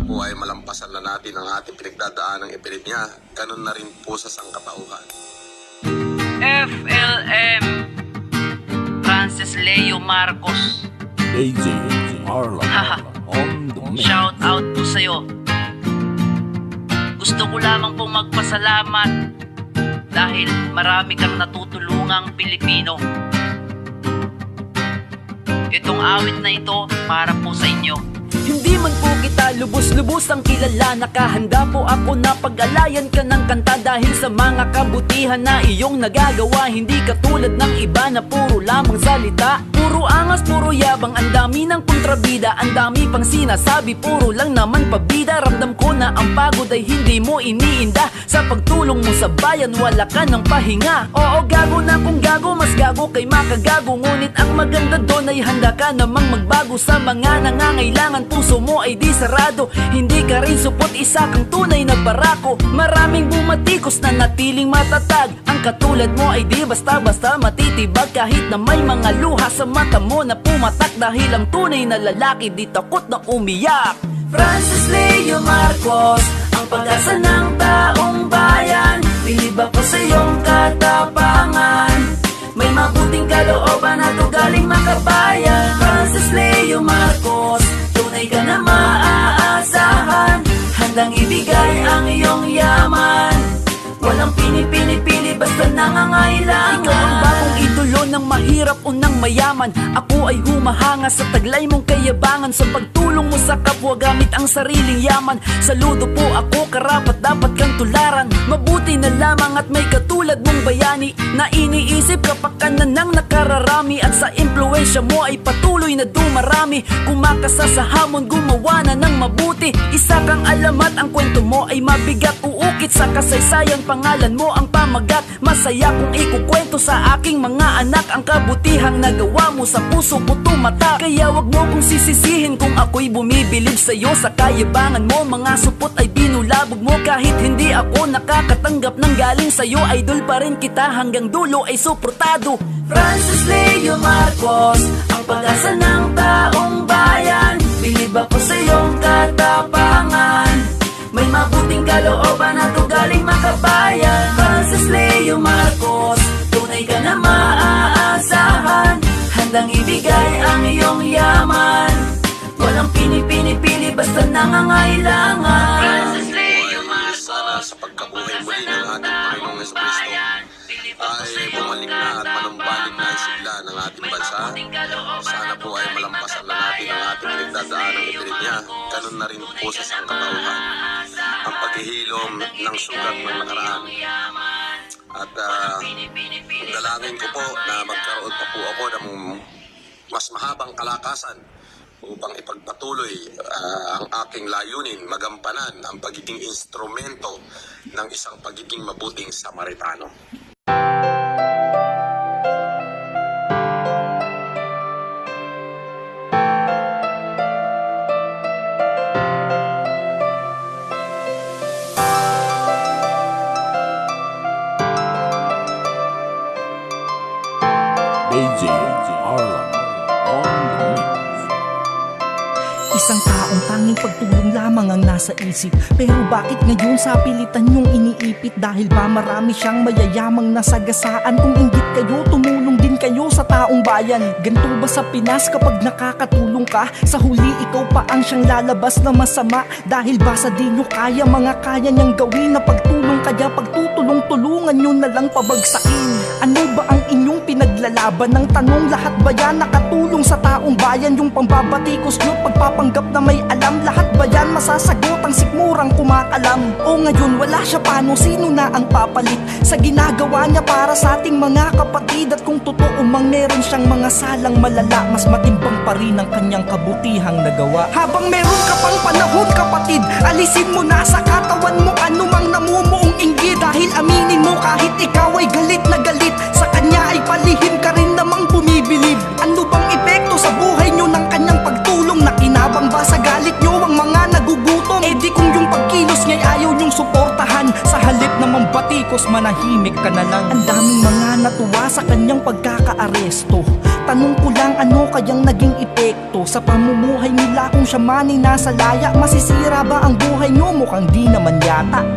po ay malampasan na natin ang ating pinagdadaan ng ipilit niya. Ganun na rin po sa sangkatauhan. FLM Francis Leo Marcos AJ Arlan on the mix. Shout out po sa'yo. Gusto ko lamang pong magpasalamat dahil marami kang natutulungang Pilipino. Itong awit na ito para po sa inyo. Hindi man po kita lubos-lubos ang kilala, nakahanda po ako na pag-alayan ka ng kanta dahil sa mga kabutihan na iyong nagagawa. Hindi katulad ng iba na puro lamang salita, puro angas, puro yabang, ang dami ng kontrabida, ang dami pang sinasabi, puro lang naman pabida. Ramdam ko na ang pagod ay hindi mo iniinda, sa pagtulong mo sa bayan wala ka ng pahinga. Oo, gago na kung gago, mas gago kay makagago, ngunit ang maganda doon ay handa ka namang magbago sa mga nangangailangan. Puso mo ay di sarado, hindi ka rin supot, isa kang tunay na barako. Maraming bumatikos na natiling matatag, ang katulad mo ay di basta-basta matitibag. Kahit na may mga luha sa mata mo na pumatak, dahil ang tunay na lalaki di takot na umiyak. Francis Leo Marcos, ang pag-asa ng taong bayan, bilib ako sa iyong katapangan. May mabuting kalooban at ugaling makabayan. Francis Leo Marcos, tunay ka na maaasahan, handang ibigay ang iyong yaman. Walang pinipili-pili, basta nangangailangan. Ikaw ang bagong idolo ng mahirap o ng mayaman. Ako ay humahanga sa taglay mong kayabangan, sa pagtulong mo sa kapwa gamit ang sariling yaman. Saludo po ako, karapat dapat kang tularan. Mabuti na lamang at may katulad mong bayani, na iniisip kapag ka na nang nakararami, at sa impluensya mo ay patuloy na dumarami. Kumakasa sa hamon, gumawa na ng mabuti. Isa kang alamat, ang kwento mo ay mabigat. Uukit sa kasaysayan, pangalan mo ang pamagat. Masaya kung ikukwento sa aking mga anak ang kabutihang nagawa mo, sa puso ko tumatak. Kaya wag mo kong sisisihin kung ako'y bumibilib sa'yo. Sa kayabangan mo, mga supot ay binulabog mo. Kahit hindi ako nakakatanggap ng galing sa'yo, idol pa rin kita hanggang dulo ay suportado. Francis Leo Marcos, ang pag-asa ng taong bayan, bilib ako sa iyong katapangan. May mabuting kalooban at ugaling makabayan. Francis Leo Marcos, tunay ka na maaasahan, handang ibigay ang iyong yaman. Walang pinipili-pili, basta nangangailangan. Francis Leo Marcos, sana sa pagkabuhay muli ng ating Panginoong Jesucristo ay bumalik na at manumbalik na ang sigla ng ating bansa. Sana po ay malampasan na natin ang ating pinagdadaan ng ipilit niya. Ganun na rin po sa sangkatauhan, ang paghihilom ng sugat ng nakaraan. At dalangin ko po na magkaroon pa po ako ng mas mahabang kalakasan upang ipagpatuloy ang aking layunin, magampanan ang pagiging instrumento ng isang pagiging mabuting Samaritano. AJ Arlan on the mix. Isang taong tanging pagtulong lamang ang nasa isip, pero bakit ngayon sa pilitan yung iniipit? Dahil ba marami siyang mayayamang nasagasaan? Kung inggit kayo, tumulong din kayo sa taong bayan. Ganto ba sa Pinas kapag nakakatulong ka? Sa huli ikaw pa ang siyang lalabas na masama. Dahil ba sa di nyo kaya mga kaya niyang gawin na pagtulong, kaya pagtutulong-tulungan nyo na lang pabagsakin? Ano ba ang inyong pinaglalaban? Ng tanong, lahat ba yan nakatulong sa taong bayan? Yung pambabatikos nyo, pagpapanggap na may alam, lahat ba yan masasagot ang sikmurang kumakalam? O ngayon wala siya, paano, sino na ang papalit sa ginagawa niya para sa ating mga kapatid? At kung totoo mang meron siyang mga salang malala, mas matimbang pa rin ang kanyang kabutihang nagawa. Habang meron ka pang panahon kapatid, alisin mo na sa katawan mo anumang namumuong inggit. Dahil aminin mo kahit ikaw ay galit na galit, sa kanya ay palihim ka rin namang bumibilib. Ano bang epekto sa buhay nyo ng kanyang pagtulong? Nakinabang ba sa galit nyo ang mga nagugutom? E di kung yung pagkilos nga'y ayaw nyong suportahan, sa halip na mambatikos manahimik ka na lang. Ang daming mga natuwa sa kanyang pagkakaaresto, Tanong ko lang, ano kayang naging epekto sa pamumuhay nila kung siya man ay nasa laya? Masisira ba ang buhay nyo? Mukhang di naman yata.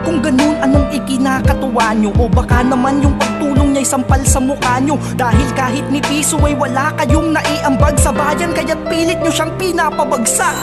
Kung ganun, anong ikinakatuwa nyo? O baka naman yung pagtulong niya'y sampal sa mukha nyo? Dahil kahit ni piso ay wala kayong naiambag sa bayan, kaya't pilit nyo siyang pinapabagsak.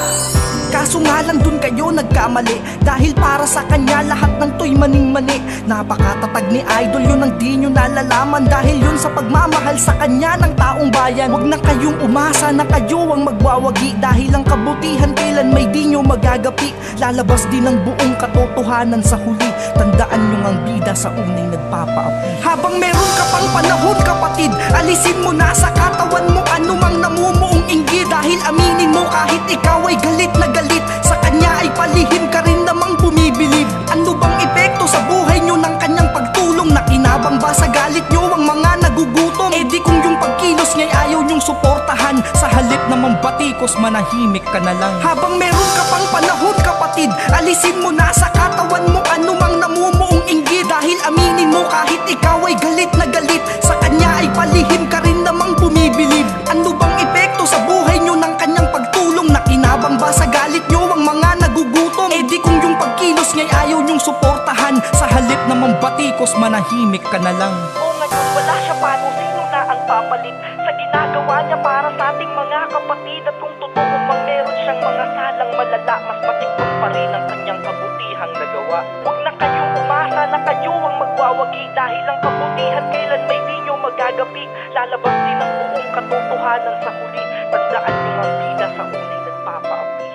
Kaso nga lang dun kayo nagkamali, dahil para sa kanya lahat ng to'y maning-mani. Napakatatag ni Idol, yun ang di nyo nalalaman, dahil yun sa pagmamahal sa kanya ng taong bayan. Huwag na kayong umasa na kayo ang magwawagi, dahil ang kabutihan kailan may di nyo magagapi. Lalabas din ang buong katotohanan sa huli. Tandaan nyo ang bida sa unay nagpapaapi. Habang meron ka pang panahon kapatid, alisin mo na sa katawan mo anumang namumuong inggit. Dahil aminin mo kahit ikaw ay galit na galit, sa kanya ay palihim ka rin namang bumibilib. Ano bang epekto sa buhay nyo ng kanyang pagtulong? Nakinabang ba sa galit nyo ang mga nagugutom? E di kung yung pagkilos nga'y ayaw nyong suportahan, sa halip namang batikos manahimik ka na lang. Habang meron ka pang panahon kapatid, alisin mo na sa katawan mo anumang namumuong inggit. Dahil aminin mo kahit ikaw ay galit na galit, sa kanya ay palihim ka rin namang bumibilib. Ano bang epekto sa buhay nyo ng kanyang pagtulong? Nakinabang ba sa galit nyo ang mga nagugutom? E di kung yung pagkilos nga'y ayaw nyong suportahan, sa halip namang batikos manahimik ka na lang. O ngayon wala siya, paano sino na ang papalit sa ginagawa niya para sa ating mga kapatid? At kung totoo mang meron siyang mga salang malala, mas matikman pa rin ang kanyang kabutihang nagawa. Huwag na kayong umasa na kayo ang magwawagi, dahil ang kabutihan kailan may di nyo magagapi. Lalabas din ang buong katotohanan sa huli. Tandaan nyo ang bida sa unay nagpapaapi.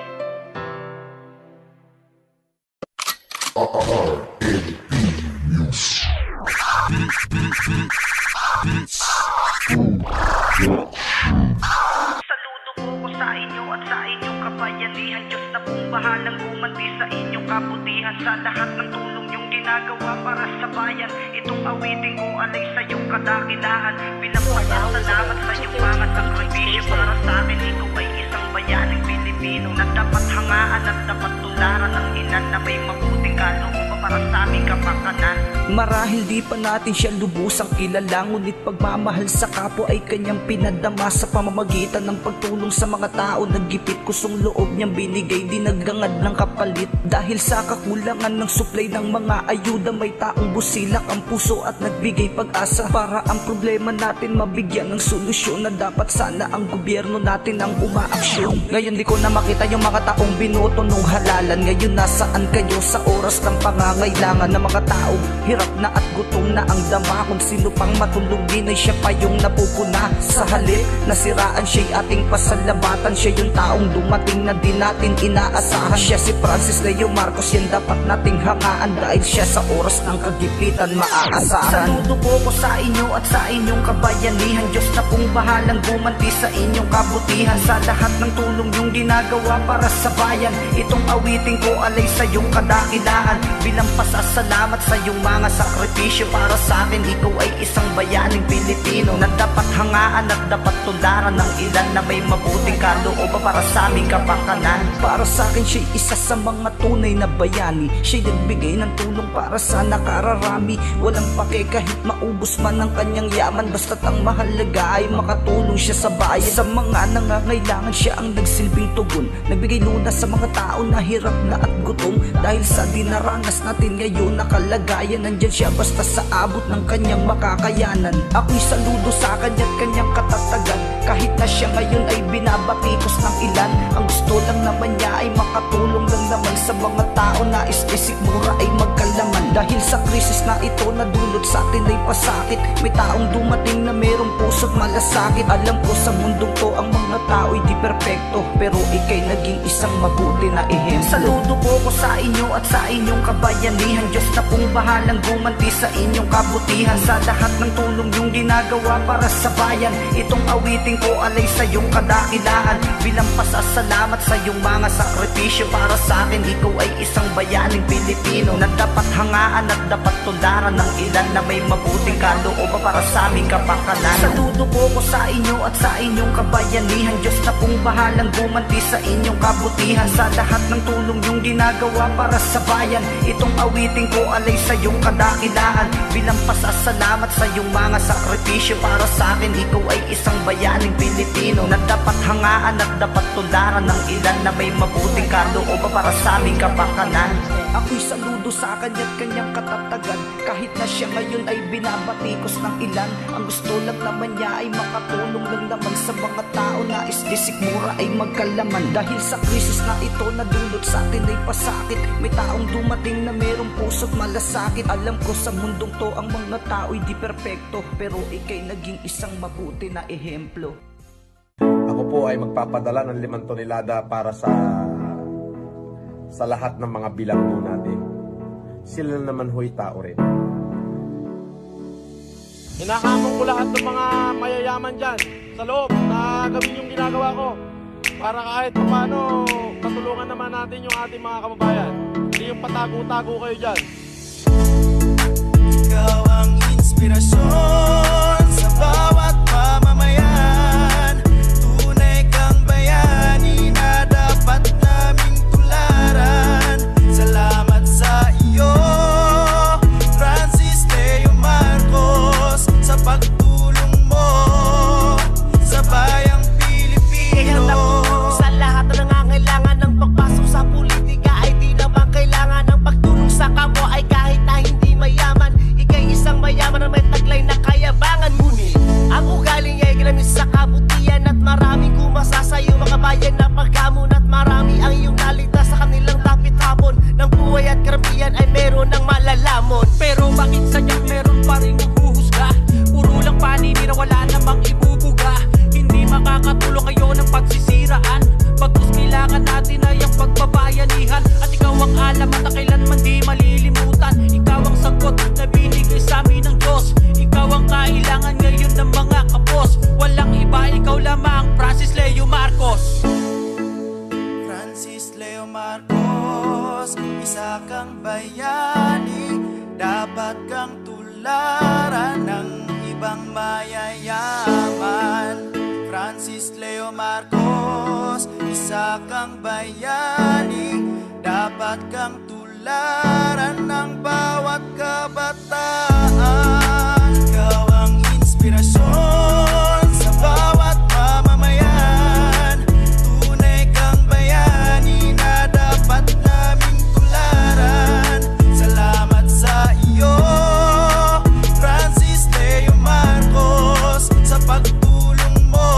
Saludo po ko sa inyo at sa inyong kabayanihan. Diyos na pong bahalang gumanti sa inyong kabutihan, sa lahat ng tulong yung ginagawa para sa bayan. Itong awiting ko alay sa iyong kadakilahan, bilang pasasalamat sa iyong mga sakripisyo. Para sa akin ikaw ay isang bayaning Pilipino, na dapat hangaan at dapat tularan ng inan, na may mabuting kalooban para sa aming kapakanan. Marahil di pa natin siya lubusang kilala, ngunit pagmamahal sa kapwa ay kanyang pinadama sa pamamagitan ng pagtulong sa mga tao. Naggipit kusong loob niyang binigay, di naggangad ng kapalit. Dahil sa kakulangan ng supply ng mga ayuda, may taong busilak ang puso at nagbigay pag-asa para ang problema natin mabigyan ng solusyon, na dapat sana ang gobyerno natin ang umaaksyon. Ngayon di ko na makita yung mga taong binoto nung halalan. Ngayon nasaan kayo sa oras ng pangangailangan ng mga taong hirap na at gutom na ang dama? Kung sino pang matulungin ay siya pa yung napupuna. Sa halip nasiraan siya'y ating pasalamatan, siya yung taong dumating na di natin inaasahan. Siya si Francis Leo Marcos, yan dapat nating hangaan, dahil siya sa oras ng kagipitan maaasahan. Saludo po ko sa inyo at sa inyong kabayanihan. Diyos na pong bahalang gumanti sa inyong kabutihan, sa lahat ng tulong yung ginagawa para sa bayan. Itong awiting ko alay sa iyong kadakilaan, bilang pasasalamat sa iyong mga sakripisyo. Para sa akin ikaw ay isang bayaning Pilipino, na dapat hangaan at dapat tularan ng ilan, na may mabuting kalooban para sa aming kapakanan. Para sa akin siya'y isa sa mga tunay na bayani, siya'y nagbigay ng tulong para sa nakararami. Walang pake kahit maubos man ang kanyang yaman, basta't ang mahalaga ay makatulong siya sa bayan. Sa mga nangangailangan siya ang nagsilbing tugon, nagbigay luna sa mga tao na hirap na at gutom. Dahil sa dinaranas natin ngayon na kalagayan, nandyan siya basta sa abot ng kanyang makakayanan. Ako'y saludo sa kanya't kanyang katatagan, kahit na siya ngayon ay binabatikos ng ilan. Ang gusto lang naman niya ay makatulong lang naman sa mga tao na isip mura ay magkalaman. Dahil sa krisis na ito na dulot sa atin ay pasakit, may taong dumating na merong puso't malasakit. Alam ko sa mundong to ang mga tao'y di perpekto, pero ika'y naging isang mabuti na ehemplo. Saludo po ko sa inyo at sa inyong kabayanihan. Diyos na pong bahalang gumanti sa inyong kabutihan, sa lahat ng tulong yung ginagawa para sa bayan. Itong awiting ko alay sa iyong kadakilaan, bilang pasasalamat Nagpapasalamat sa iyong mga sakripisyo para sa akin. Ikaw ay isang bayaning Pilipino na dapat hangaan at dapat tularan ng ilan na may mabuting kalooban para sa aming kapakanan. Saludo po ko sa inyo at sa inyong kabayanihan. Diyos na pong bahalang gumanti sa inyong kabutihan. Sa lahat ng tulong yung ginagawa para sa bayan, itong awiting ko alay sa iyong kadakilaan. Bilang pasasalamat sa iyong mga sakripisyo para sa akin. Ikaw ay isang bayaning Pilipino na dapat hangaan at dapat tularan ng ilan na may mabuting kalooban para sa aming kapakanan. Ako'y saludo sa kanya't kanyang katatagan. Kahit na siya ngayon ay binabatikos ng ilan, ang gusto lang naman niya ay makatulong lang naman sa mga tao na isdisikmura ay magkalaman. Dahil sa krisis na ito na dulot sa atin ay pasakit, may taong dumating na merong puso't malasakit. Alam ko sa mundong to ang mga tao'y di perpekto, pero ikay naging isang mabuti na ehemplo. Ako po ay magpapadala ng 5 tonelada para sa lahat ng mga bilanggo natin. Sila naman ho'y tao rin. Hinahamon ko lahat ng mga mayayaman dyan sa loob na gawin yung ginagawa ko para kahit paano katulungan naman natin yung ating mga kababayan. Hindi yung patago-tago kayo dyan. Ikaw ang inspirasyon sa bawat mamamayan. Tunay kang bayani na dapat naming tularan. Salamat sa iyo, Francis Leo Marcos, sa pagtulong mo sa bayang Pilipino. Sa lahat na nangangailangan ng pagpasok sa politika ay di naman kailangan ng pagtulong sa kapwa ay kahit na hindi mayaman. Ika'y isang mayaman na may taglay na kayabangan. Ngunit ang ugaling ay ginamit sa kabutihan at maraming kumasa sa iyong mga bayan na paghamon. At marami ang iyong naligtas sa kanilang tapit hapon ng buhay at karamihan ay meron ng malalamon. Pero bakit sadyang meron pa rin ang huhusga? Puro lang paninira, wala namang ibubuga. Hindi makakatulong ngayon ang pagsisiraan. Pagkus kailangan natin ay ang pagbabayanihan. At ikaw ang alamat na kailanman di malilimutan. Ikaw ang sagot na binigay sa amin ng Diyos. Ikaw ang kailangan ngayon ng mga kapos. Walang iba, ikaw lamang, Francis Leo Marcos. Francis Leo Marcos, isa kang bayani, dapat kang tularan ng ibang mayayaman. Francis Leo Marcos, isa kang bayani, dapat kang tularan ng bawat kabataan. Ikaw ang inspirasyon sa bawat mamamayan. Tunay kang bayani na dapat naming tularan. Salamat sa iyo, Francis Leo Marcos, sa pagtulong mo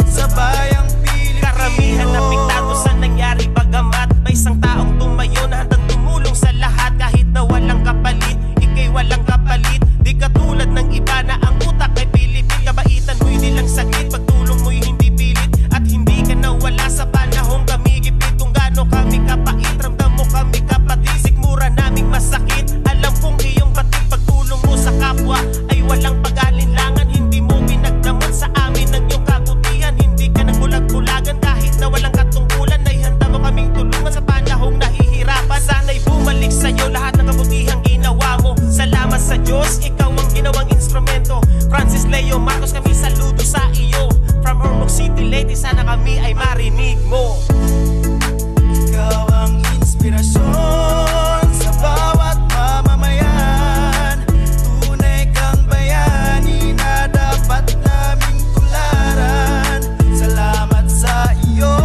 sa bayang Pilipino. Karamihan na piktado sa nangyari, bagamat may isang taong tumayo na handang tumulong sa lahat kahit na walang kapalit. Ika'y walang kapalit, di katulad ng iba na ang utak ay pilipit. Kabaitan mo'y nilang sakit, pagtulong mo'y hindi pilit. At hindi ka nawala sa panahong kami gipit. Kung gaano kami kapait, ramdam mo kami kapatid. Sikmura naming masakit, alam kong iyong batid. Pagtulong mo sa kapwa ay walang pag-alinlangan. Hindi mo pinagdamot sa amin ng iyong kabutihan. Hindi ka nagbulag-bulagan kahit na walang katungkulan. Ay handa mo kaming tulungan sa panahong nahihirapan. Sana'y bumalik sa'yo lahat ng kabutihang ginawa mo. Salamat sa Diyos, ikaw ang ginawang instrumento. Francis Leo Marcos, kami saludo sa iyo. From Ormoc City, Leyte, sana kami ay marinig mo. Ikaw ang inspirasyon sa bawat mamamayan. Tunay kang bayani na dapat naming tularan. Salamat sa iyo,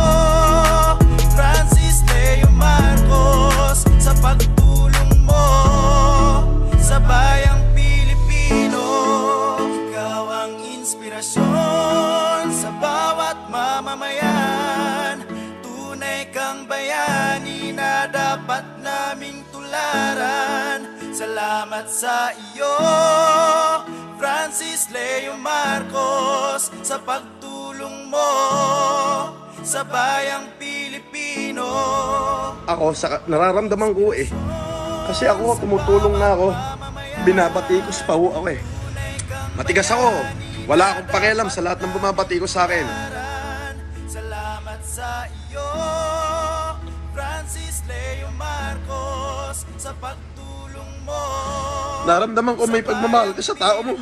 Francis Leo Marcos, sa pagtulong mo sa bayang Pilipino. Ikaw ang inspirasyon sa bawat mamamayan. Tunay kang bayani na dapat naming tularan. Salamat sa iyo, Francis Leo Marcos, sa pagtulong mo sa bayang Pilipino. Ako, nararamdaman ko kasi ako, tumutulong na ako. Binabatikos pa ako Matigas ako. Wala akong pakialam sa lahat ng bumabatikos sa akin. Salamat sa iyo, Francis Leo Marcos, sa pagtulong mo. Naramdaman ko may pagmamahal ka sa tao mo.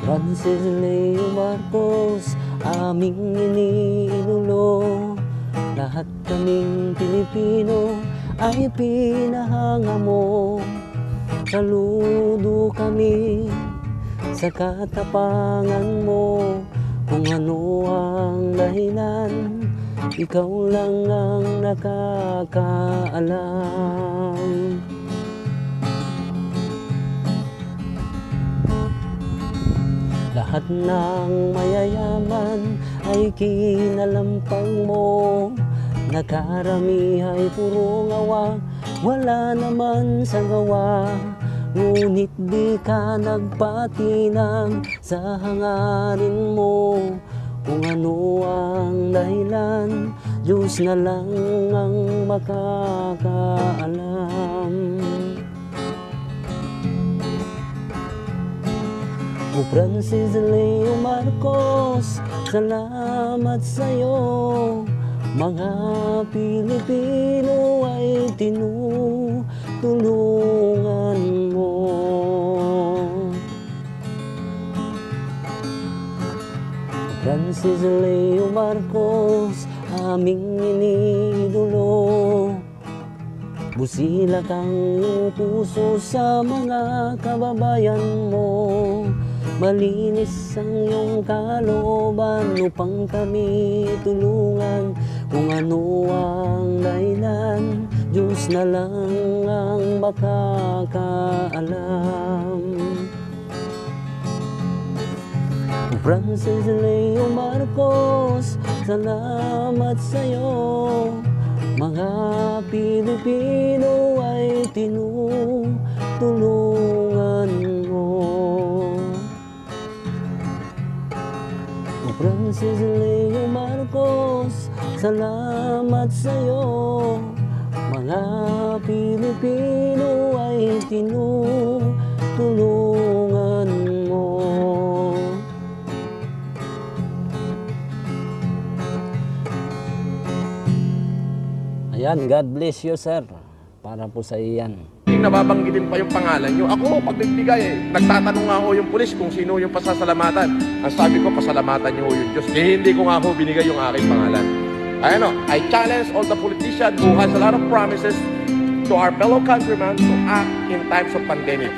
Francis Leo Marcos, aming iniinulo. Lahat kaming Pilipino ay pinahanga mo. Saludo kami sa katapangan mo. Kung ano ang dahilan, ikaw lang ang nakakaalam. Lahat ng mayayaman ay kinalampang mo. Nakarami ay puro ngawa, wala naman sa gawa. Ngunit di ka nagpatinag sa hangarin mo. Kung ano ang dahilan, Diyos na lang ang makakaalam. O Francis Leo Marcos, salamat sa'yo. Mga Pilipino ay tinutulungan mo. Francis Leo Marcos, aming iniidolo. Busilak ang iyong puso sa mga kababayan mo. Malinis ang iyong kalooban upang kami tulungan. Kung ano ang dahilan, Diyos na lang ang makakaalam. Francis Leo Marcos, salamat sa'yo. Mga Pilipino ay tinutulungan mo. Francis Leo Marcos, salamat sa'yo. Mga Pilipino ay tinutulungan mo. Ayan, God bless you, sir. Para po sa iyan. Nababanggitin pa yung pangalan nyo. Ako, pagbibigay, nagtatanong nga ho yung pulis kung sino yung pasasalamatan. Ang sabi ko, pasalamatan nyo ho yung Diyos. Hindi ko nga ho binigay yung aking pangalan. I challenge all the politicians who has a lot of promises to our fellow countrymen to act in times of pandemic.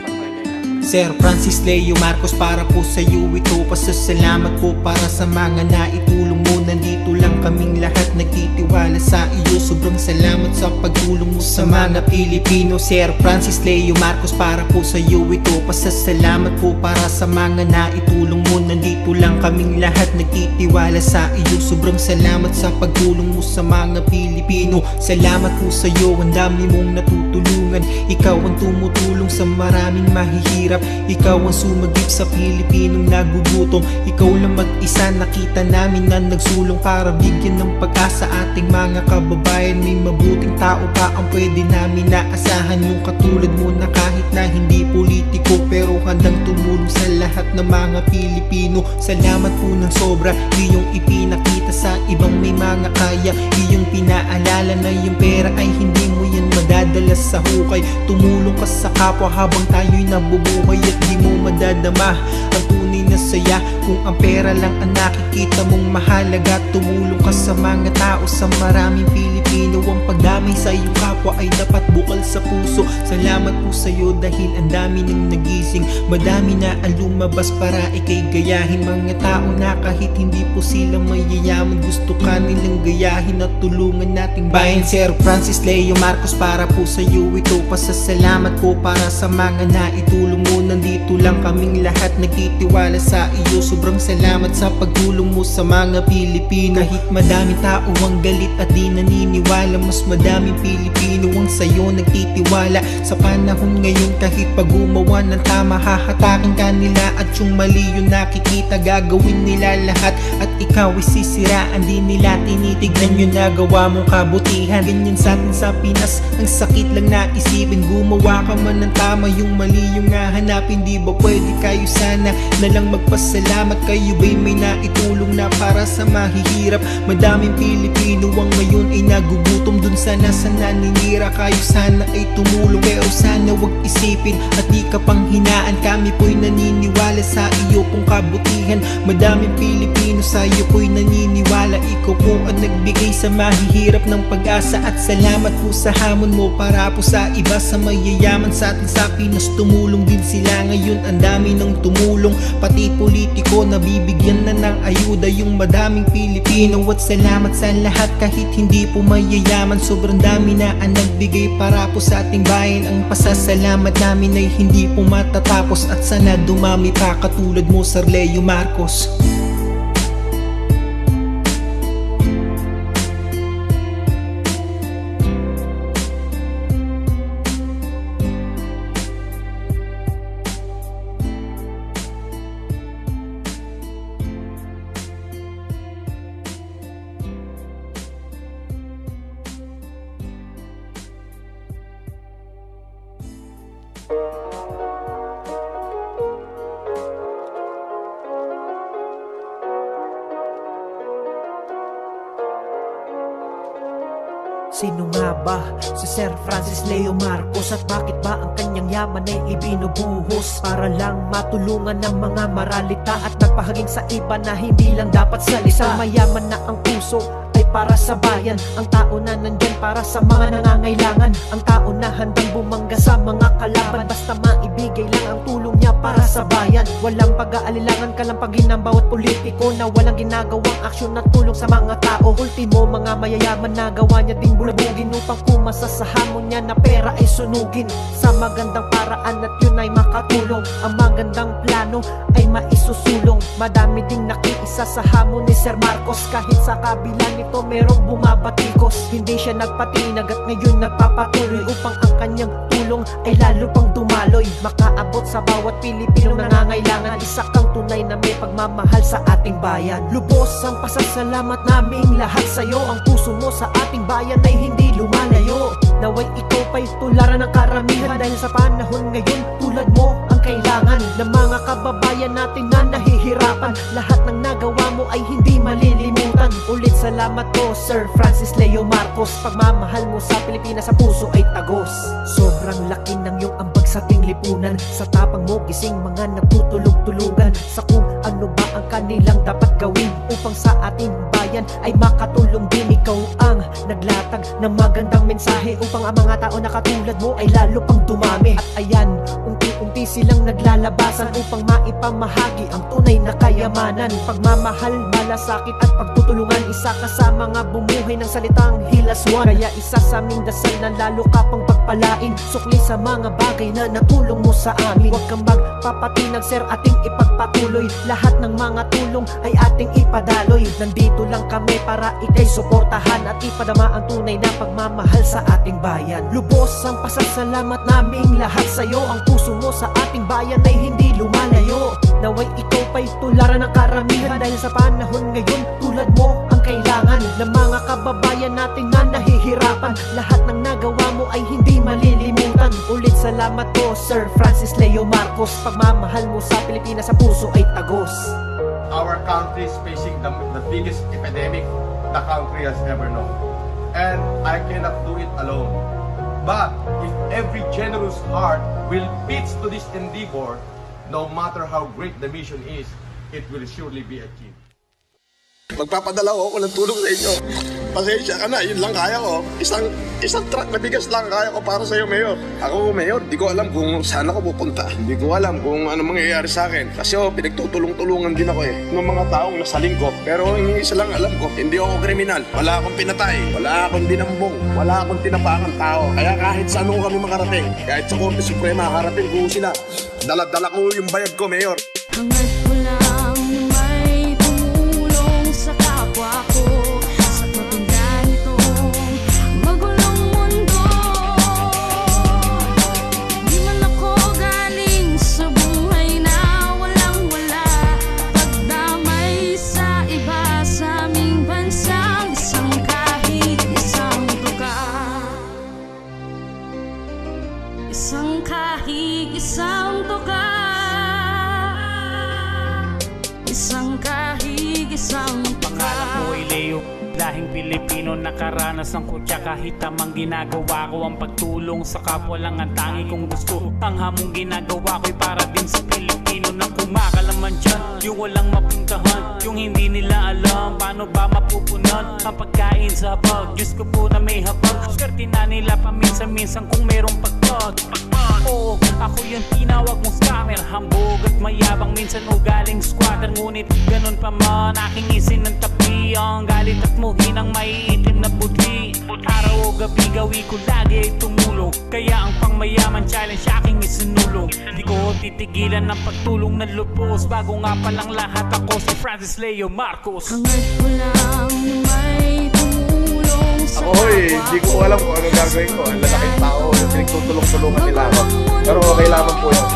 Sir Francis Leo Marcos, para po sa iyo ito. Pasasalamat po para sa mga naitulong mo. Nandito lang kaming lahat nagtitiwala sa iyo. Sobrang salamat sa pagtulong mo sa mga Pilipino. Sir Francis Leo Marcos, para po sa iyo ito. Pasasalamat po para sa mga naitulong mo. Nandito lang kaming lahat nagtitiwala sa iyo. Sobrang salamat sa pagtulong mo sa mga Pilipino. Salamat po sa iyo, ang dami mong natutulungan. Ikaw ang tumutulong sa maraming mahihirap. Ikaw ang sumagip sa Pilipinong nagugutom. Ikaw lang mag-isa, nakita namin na nagsulong para bigyan ng pag-asa ating mga kababayan. May mabuting tao pa ang pwede namin naasahan. Yung katulad mo na kahit na hindi politiko, pero handang tumulong sa lahat ng mga Pilipino. Salamat po ng sobra, iyong ipinakita sa ibang may mga kaya. Iyong pinaalala na yung pera ay hindi mo yan madadala sa hukay. Tumulong ka sa kapwa habang tayo'y nabubuhay at di mo madadama ang tunay na saya. Kung ang pera lang ang nakikita mong mahalaga, tumulong ka sa mga tao, sa maraming Pilipino. Ang pagdamay sa iyong kapwa ay dapat bukal sa puso. Salamat po sa iyo dahil ang dami nang nagising. Madami na ang lumabas para ikay gayahin. Mga tao na kahit hindi po sila mayayaman, gusto ka nilang gayahin at tulungan nating bayan. Sir Francis Leo Marcos, para po sa iyo ito. Pasasalamat po para sa mga naitulong mo. Nandito lang kaming lahat nagtitiwala sa iyo. Sobrang salamat sa pagtulong mo sa mga Pilipino. Kahit madaming tao ang galit at di naniniwala, mas madaming Pilipino ang sa'yo nagtitiwala. Sa panahon ngayon kahit pag gumawa ng tama, hahatakin ka nila at yung mali yung nakikita gagawin nila lahat. At ikaw ay sisiraan, di nila tinitignan yung nagawa mong kabutihan. Ganyan sa atin sa Pinas, ang sakit lang na isipin. Gumawa ka man ng tama, yung mali yung nahanapin. Di ba pwede kayo sana na lang magpasalamat? Kayo ba'y may naitulong na para sa mahihirap? Madaming Pilipino ang ngayon ay nagugutom, dun sana sa naninira. Kayo sana ay tumulong, pero sana wag isipin at di ka pang hinaan. Kami po'y naniniwala sa iyo pong kabutihan. Madaming Pilipino sa iyo po'y naniniwala. Ikaw po ang nagbigay sa mahihirap ng pag-asa. At salamat po sa hamon mo para po sa iba, sa mayayaman sa atin sa Pinas. Tumulong din sila ngayon, ang dami ng tumulong. Pati politiko nabibigyan na ng ayuda yung madaming Pilipino. At salamat sa lahat kahit hindi po mayayaman. Sobrang dami na ang nagbigay para po sa ating bayan. Ang pasasalamat namin ay hindi po matatapos. At sana dumami pa katulad mo, Sir Leo Marcos. Sino nga ba si Sir Francis Leo Marcos? At bakit ba ang kanyang yaman ay ibinubuhos? Para lang matulungan ng mga maralita at nagpahaging sa iba na hindi lang dapat salita. Mayaman na ang puso ay para sa bayan. Ang tao na nandyan para sa mga nangangailangan. Ang tao na handang bumangga sa mga kalaban. Basta maibigay lang ang tulong niya para sa bayan. Walang pag-aalilangan, kalampagin ng bawat politiko na walang ginagawang aksyon na tulong sa mga tao. Ultimo, mga mayayaman na gawa niya ding bulabugin upang kumasa sa hamon niya na pera ay sunugin sa magandang paraan at yun ay makatulong. Ang magandang plano ay maisusulong. Madami ding nakiisa sa hamon ni Sir Marcos. Kahit sa kabila nito merong bumabatikos, hindi siya nagpatinag at ngayon nagpapatuloy upang ang kanyang tulong ay lalo pang dumaloy. Makaabot sa bawat Pilipinong nangangailangan. Isa kang tunay na may pagmamahal sa ating bayan. Lubos ang pasasalamat naming lahat sa'yo. Ang puso mo sa ating bayan ay hindi lumalayo. Naway ikaw pa'y tularan ng karamihan, dahil sa panahon ngayon tulad mo ang kailangan ng mga kababayan natin na nahihirapan. Lahat ng nagawa mo ay hindi malilimutan. Ulit salamat po Sir Francis Leo Marcos. Pagmamahal mo sa Pilipinas sa puso ay tagos. Sobrang laki ng iyong ambag sa ating lipunan. Sa tapang mo gising mga nagtutulog-tulugan sa kung ano ba ang kanilang dapat gawin upang sa ating bayan ay makatulong din. Ikaw ang naglatag ng magandang mensahe upang ang mga tao na katulad mo ay lalo pang dumami. At ayan, unti-unti silang naglalabasan upang maipamahagi ang tunay na kayamanan. Pagmamahal, malasakit at pagtutulungan, isa ka sa mga bumuhay ng salitang hilaswan. Kaya isa sa aming dasal na lalo ka pang pagpalain, sukli sa mga bagay na natulong mo sa amin. Huwag kang magpapatinag Sir, ating ipagpatuloy. Lahat ng mga tulong ay ating ipadaloy. Nandito lang kami para ikay suportahan at ipadama ang tunay na pagmamahal sa ating bayan. Lubos ang pasasalamat naming lahat sa'yo. Ang puso mo sa ating bayan ay hindi lumalayo. Naway ikaw pa'y tularan ng karamihan, dahil sa panahon ngayon tulad mo ang kailangan ng mga kababayan natin na nahihirapan. Lahat ng nagawa mo ay hindi malilimutan. Ulit salamat po Sir Francis Leo Marcos. Pagmamahal mo sa Pilipinas sa puso ay tagos. Our country is facing the biggest epidemic the country has ever known. And I cannot do it alone. But if every generous heart will pitch to this endeavor, no matter how great the mission is, it will surely be achieved. Magpapadala ako ng tulong sa inyo. Pasensya ka na, yun lang kaya ko. Isang truck na bigas lang kaya ko para sa'yo, Mayor. Ako, Mayor, di ko alam kung saan ako pupunta. Hindi ko alam kung ano mangyayari sa akin. Kasi pinagtutulong-tulungan din ako ng mga taong nasaling ko. Pero yung isa lang alam ko, hindi ako kriminal. Wala akong pinatay, wala akong dinambong, wala akong tinapakang tao. Kaya kahit saan ko kami makarating, kahit sa Korte Suprema, karating ko sila. Dala-dala ko yung bayad ko, Mayor. Hangad ko lang isang kahig, isang Pangalan ko ay Leo, lahing Pilipino, nakaranas ng kutya. Kahit tamang ginagawa ko ang pagtulong sa kapwa lang ang tangi kong gusto. Ang hamong ginagawa ko'y para din sa Pilipino na kumakalaman dyan, yung walang mapuntahan, yung hindi nila alam paano ba mapupunan ang pagkain sa hapag. Diyos ko po na may habag, swerte na nila paminsan-minsan kung merong pagpag. Oo, ako yung tinawag mong scammer, hambog at mayabang, minsan ugaling squatter. Ngunit ganun pa man aking isin ng tabi, ang galit at muhin ang maiitim na puti. Araw o gabi gawi ko lagi ay tumulong, kaya ang pangmayaman challenge aking isinulong. Di ko titigilan ng pagtulong na lubos, bago nga palang lahat ako si Francis Leo Marcos. Hangad ko lang may tumulong sa Ako hindi ko alam kung ano gagawin ko. Ang lalaking tao, yung pinagtutulong-tulungan nila ako. Pero okay lamang po yun.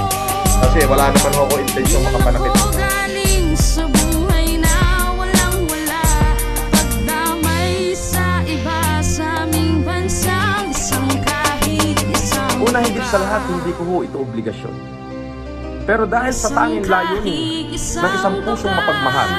Kasi wala naman ako intensyon makapanakit. Galing sa buhay na walang-wala, pagdamay sa iba sa aming bansang isang kahig, isang Una higit sa lahat, hindi ko ho ito obligasyon. Pero dahil sa tanging layunin ng isang pusong mapagmahal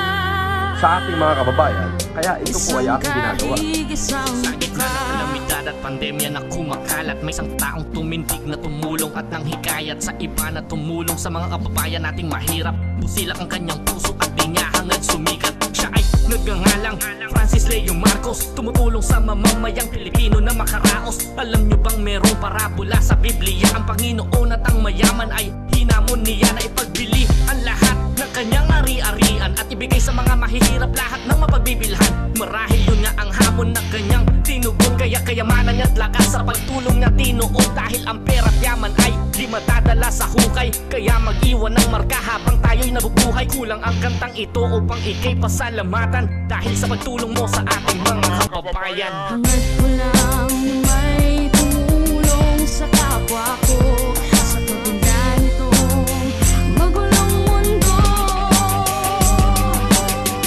sa ating mga kababayan, kaya ito po ay aking ginagawa. Sa gitna ng kalamidad at pandemya na kumakalat, may isang taong tumindig na tumulong at nang hikayat sa iba na tumulong sa mga kababayan nating mahirap. Busilak ang kanyang puso at di niya hangad sumikat. Siya ay nagngangalang Francis Leo Marcos, tumutulong sa mamamayang Pilipino na makaraos. Alam nyo bang merong parabola sa Biblia, ang Panginoon at ang mayaman ay hinamon niya na ipagbili ang lahat ng kanyang ari-arian at ibigay sa mga mahihirap lahat ng mapagbibilhan. Marahil yun nga ang hamon na kanyang tinugon, kaya kayamanan niya't lakas sa pagtulong niya tinuod. Dahil ang pera at yaman ay di matadala sa hukay, kaya mag-iwan ng marka habang tayo'y nabubuhay. Kulang ang kantang ito upang ikay pasalamatan dahil sa pagtulong mo sa ating mga kababayan. Hangad ko lang may tumulong sa kapwa ko sa paganda nitong magulong mundo.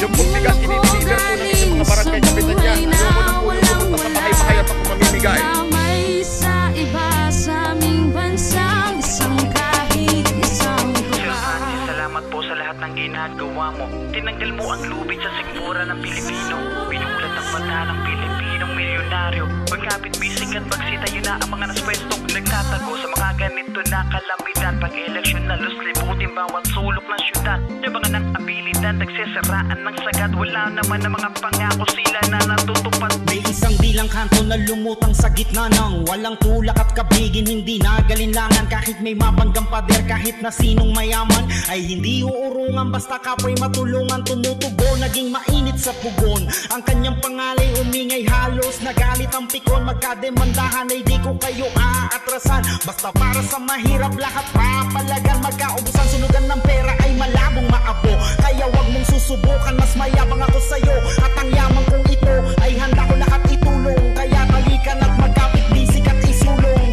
Yung pagbigas, ini-deliver po ng isang mga barangay kapitan niya. Ayoko ng tulong pumunta sa bahay-bahay at ako mamimigay. Damay sa iba sa aming bansang isang kahig, isang Sir Francis, salamat po sa lahat ng ginagawa mo. Tinanggal mo ang lubid sa sikmura ng Pilipino, binulat ang mata ng Pilipinong milyonaryo. Pagkapit bisig at magsitayo na ang mga naswestong nagtatago sa mga ganito na kalamidad. Pag-eleksyon na libutin bawat sulok ng syudad, yabangan ng abilidad, nagsesaraan ng sagad. Wala naman ang mga pangako sila na natutupad. May isang bilang kanto na lumutang sa gitna ng walang tulak at kabigin, hindi nagalinlangan. Kahit may mabanggang pader, kahit na sinong mayaman ay hindi uurungan, basta kapwa'y matulungan. Tumutubo, naging mainit sa pugon ang kanyang pangalay, umingay halos nagalit ang pikon. Magkademandahan ay di ko kayo aatrasan, basta para sa mahirap lahat papalagan. Magkaubusan, sunugan ng pera ay malabong maabo, kaya wag mong susubukan, mas mayabang ako sa'yo. At ang yaman kong ito ay handa ko lahat itulong, kaya talikan at magkapit bisig at isulong.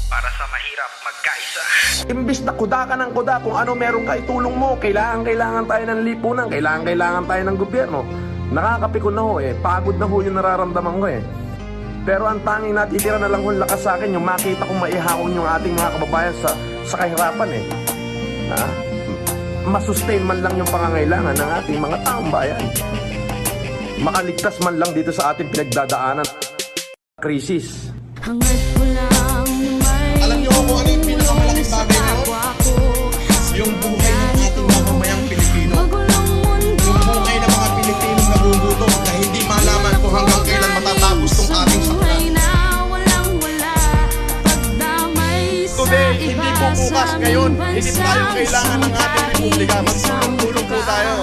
Para sa mahirap, magkaisa. Imbis na kuda ka ng kuda kung ano meron ka itulong mo, kailangan tayo ng lipunan, kailangan tayo ng gobyerno. Nakakapikon na ho pagod na ho yung nararamdaman ko Pero ang tanging natitira na lang ho lakas sa akin, yung makita kong maihakon yung ating mga kababayan sa kahirapan masustain man lang yung pangangailangan ng ating mga taong bayan. Makaligtas man lang dito sa ating pinagdadaanan krisis. Hangad ko lang may Alam niyo kung ano yung pinakamalaking bagay ngayon? Yung buhay ng ating mamamayang Pilipino. Yung buhay ng mga Pilipino nagugutom na hindi malaman kung hanggang kailan matatapos tong ating sakla. Today, hindi po bukas ngayon. Hindi tayo kailangan ng ating republika. Magtulong-tulong po tayo.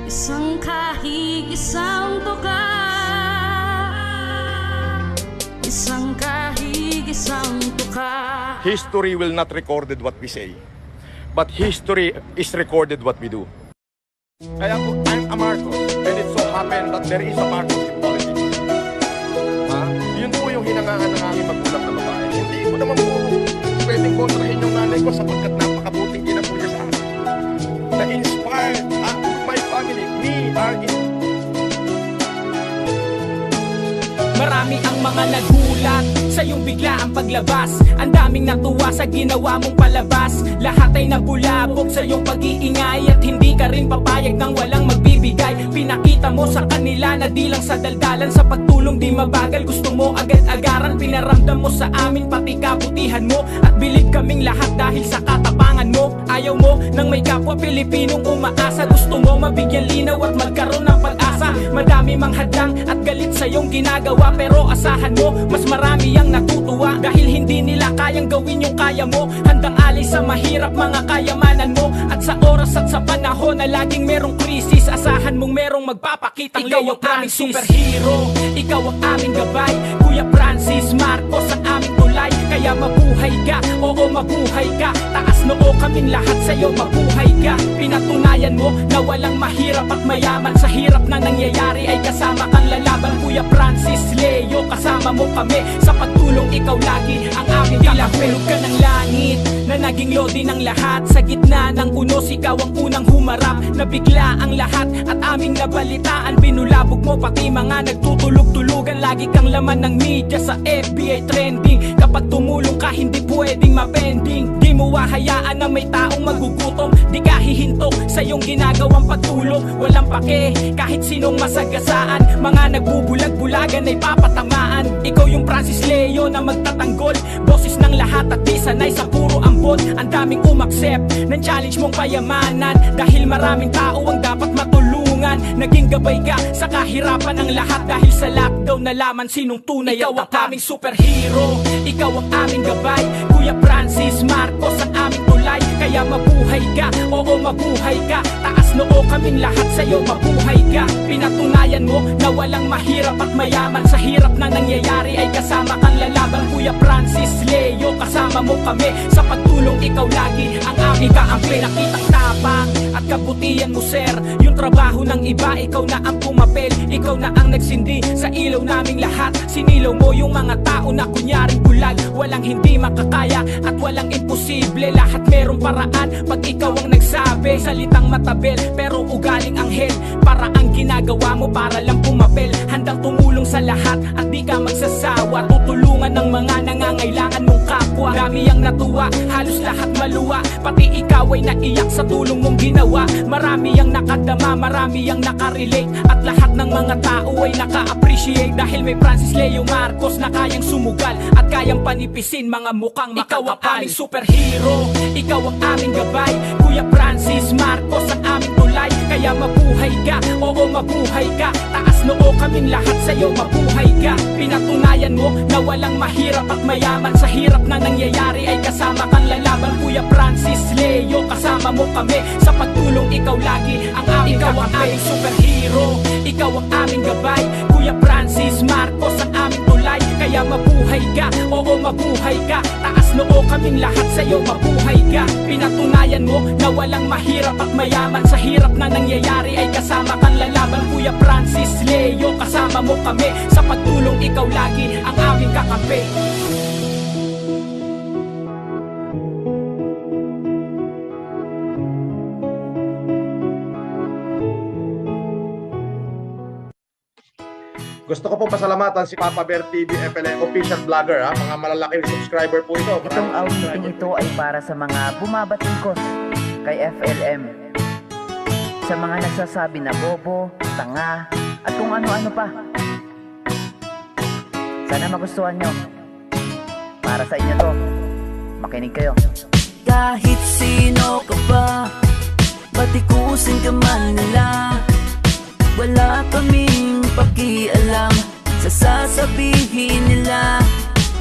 Isang kahig, isang tuka. Isang kahig, isang tuka. History will not recorded what we say, but history is recorded what we do. Kaya po, I'm a Marcos, and it so happened that there is a Marcos in politics. Yun po yung hinangaan ng aming magulang na babae. Hindi ko naman po pwedeng kontrahin yung nanay ko sapagkat napakabuting ina po niya sa akin. Na-inspired my family, me are Marami ang mga nagulat sa iyong bigla ang paglabas. Ang daming natuwa sa ginawa mong palabas. Lahat ay nabulabog sa iyong pag-iingay at hindi ka rin papayag ng walang magbibigay. Pinakita mo sa kanila na di lang sa daldalan, sa pagtulong di mabagal, gusto mo agad-agaran. Pinaramdam mo sa amin pati kabutihan mo at bilib kaming lahat dahil sa katapangan mo. Ayaw mo nang may kapwa Pilipinong umaasa, gusto mo mabigyan linaw at magkaroon ng pag-asa. Madami mang hadlang at galit sa iyong ginagawa, pero asahan mo mas marami ang natutuwa dahil hindi nila kayang gawin yung kaya mo. Handang alay sa mahirap mga kayamanan mo, at sa oras at sa panahon na laging merong krisis, asahan mong merong magpapakitang Leo Francis. Superhero, ikaw ang aming gabay, Kuya Francis Marcos ang aming tulay. Kaya mabuhay ka, oo mabuhay ka, taas noo kaming lahat sa'yo, mabuhay ka. Pinatunayan mo na walang mahirap at mayaman, sa hirap na nangyayari ay kasama kang lalaban. Kuya Francis Leo, kasama mo kami sa pagtulong, ikaw lagi ang aming kakampi. Hulog ka ng langit na naging lodi ng lahat, sa gitna ng unos ikaw ang unang humarap. Nabigla ang lahat at aming nabalitaan, binulabog mo pati mga nagtutulog-tulugan. Lagi kang laman ng media sa FB trending, kapag tumulong ka hindi pwedeng mapending. Di mo hahayaan na may taong magugutom, di ka hihinto sa iyong ginagawang pagtulong. Walang pake kahit sinong masagasaan, mga nagbubulag-bulagan ay papatamaan. Ikaw yung Francis Leo na magtatanggol, boses ng lahat at di sanay sa puro ambon. Ang daming umaksep ng challenge mong payamanan, dahil maraming tao ang dapat matulungan. Naging gabay ka sa kahirapan ng lahat, dahil sa lockdown nalaman sinong tunay. Ikaw ang aming superhero, ikaw ang aming gabay, Kuya Francis Marcos ang aming tulay. Kaya mabuhay ka, oo mabuhay ka, taas noo kaming lahat sa'yo, mabuhay ka. Pinatunayan mo na walang mahirap at mayaman, sa hirap na nangyayari ay kasama kang lalaban. Kuya Francis Leo, kasama mo kami sa pagtulong, ikaw lagi ang aming kakampi. Nakitang tapang at kabutihan mo sir, yung trabaho ng iba ikaw na ang pumapel, ikaw na ang nagsindi sa ilaw naming lahat. Sinilaw mo yung mga tao na kunyaring bulag, walang hindi makakaya at walang imposible, lahat merong paraan pag ikaw ang nagsabi. Salitang matabel pero ugaling anghel, para ang ginagawa mo para lang pumapel. Handang tumulong sa lahat at di ka magsasawa, tutulungan ng mga nangangailangan mong kapwa. Dami ang natuwa, halos lahat maluwa, pati ikaw ay naiyak sa tulong mong ginawa. Marami ang nakadama, marami ang nakarelate, at lahat ng mga tao ay naka-appreciate, dahil may Francis Leo Marcos na kayang sumugal at kayang panipisin mga mukhang makakapal. Ikaw ang aming superhero, ikaw ang aming gabay, Kuya Francis Marcos ang aming tulay. Kaya mabuhay ka, oo mabuhay ka, taas noo kaming lahat sa'yo, mabuhay ka. Pinatunayan mo na walang mahirap at mayaman, sa hirap na nangyayari ay kasama kang lalaban. Kuya Francis Leo, kasama mo kami sa pagtulong, ikaw lagi ang aming kakampi. Ikaw ang aming superhero, ikaw ang aming gabay, Kuya Francis Marcos ang aming tulay. Kaya mabuhay ka, oo mabuhay ka, taas noo kaming lahat sa'yo, mabuhay ka. Pinatunayan mo na walang mahirap at mayaman, sa hirap na nangyayari ay kasama kang lalaban. Kuya Francis Leo, kasama mo kami sa pagtulong, ikaw lagi ang aming kakampi. Gusto ko po pasalamatan si Papa Bear TV FLM official vlogger, ha? Mga malalaking subscriber po ito. Itong awiting ito ay para sa mga bumabatikos kay FLM, sa mga nagsasabi na bobo, tanga, at kung ano-ano pa. Sana magustuhan nyo. Para sa inyo to, makinig kayo. Kahit sino ka ba, batikusin ka man nila, wala kaming pakialam sa sasabihin nila.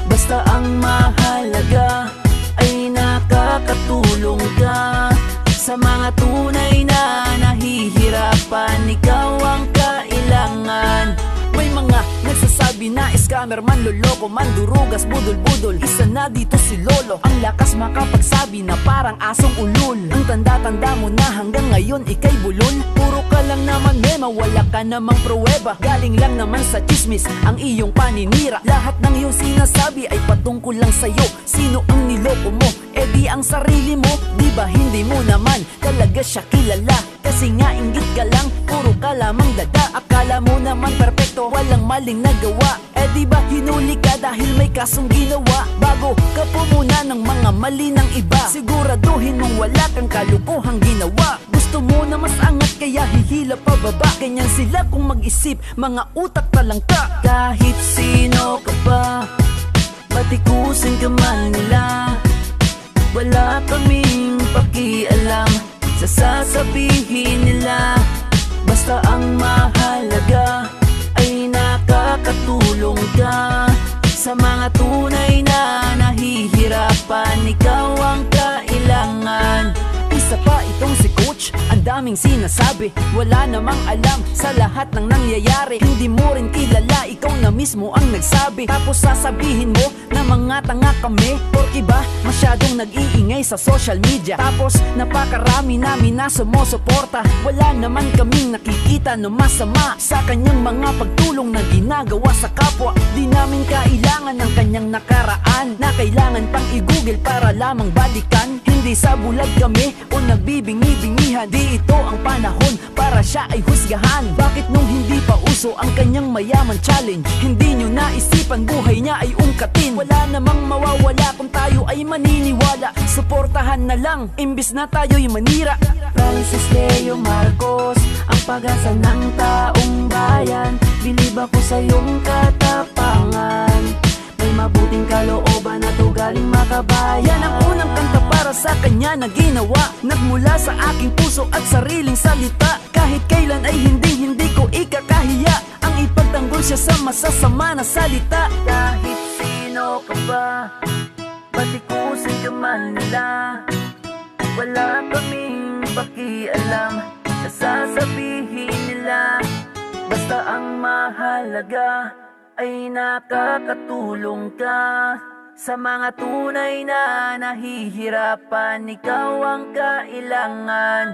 Basta ang mahalaga ay nakakatulong ka sa mga tunay na nahihirapan. Ikaw ang kailangan. May mga nagsasabi na scammer, manloloko, mandurugas, budol-budol. Isa na dito si Lolo, ang lakas makapagsabi na parang asong ulul. Ang tanda-tanda mo na hanggang ngayon ikay bulol. Puro ka lang naman mema, wala ka namang pruweba. Galing lang naman sa chismis ang iyong paninira. Lahat ng iyong sinasabi ay patungkol lang sa'yo. Sino ang niloko mo? Eh di ang sarili mo, di ba hindi mo naman talaga siya kilala? Kasi nga inggit ka lang, puro ka lamang dada. Akala mo naman perpekto, walang maling nagawa. Eh di ba hinuli ka dahil may kasong ginawa? Bago ka pumuna ng mga mali ng iba, siguraduhin mong wala kang kalukuhang ginawa. Gusto mo na mas angat kaya hihila pababa. Ganyan sila kung mag-isip, mga utak talangka. Kahit sino ka pa, batikusin ka man nila, wala kaming pakialam sa sasabihin nila. Basta ang mahalaga ay nakakatulong ka sa mga tunay na nahihirapan. Ikaw ang kailangan. Isa pa itong si Coach, ang daming sinasabi, wala namang alam sa lahat ng nangyayari. Hindi mo rin kilala, ikaw na mismo ang nagsabi. Tapos sasabihin mo na mga tanga kami, porque ba masyadong nag-iingay sa social media. Tapos napakarami namin na sumusuporta, wala naman kaming nakikita no masama sa kanyang mga pagtulong na ginagawa sa kapwa. Di namin kailangan ng kanyang nakaraan na kailangan pang i-google para lamang balikan. Hindi sa bulag kami o nagbibingi-bingihan, di ito ang panahon para siya ay husgahan. Bakit nung hindi pa uso ang kanyang mayaman challenge, hindi nyo naisipan buhay niya ay ungkatin? Wala namang mawawala kung tayo ay maniniwala. Suportahan na lang imbis na tayo'y manira. Francis Leo Marcos, ang pag-asa ng taong bayan. Bilib ako sa iyong katapangan, may mabuting kalooban at ugaling makabayan. Ang unang kanta para sa kanya na ginawa, nagmula sa aking puso at sariling salita. Kahit kailan ay hindi ko ikakahiya ang ipagtanggol siya sa masasama na salita. Kahit sino ka ba, batikusin ka man nila, wala kaming pakialam sa sasabihin nila. Basta ang mahalaga ay nakakatulong ka sa mga tunay na nahihirapan. Ikaw ang kailangan.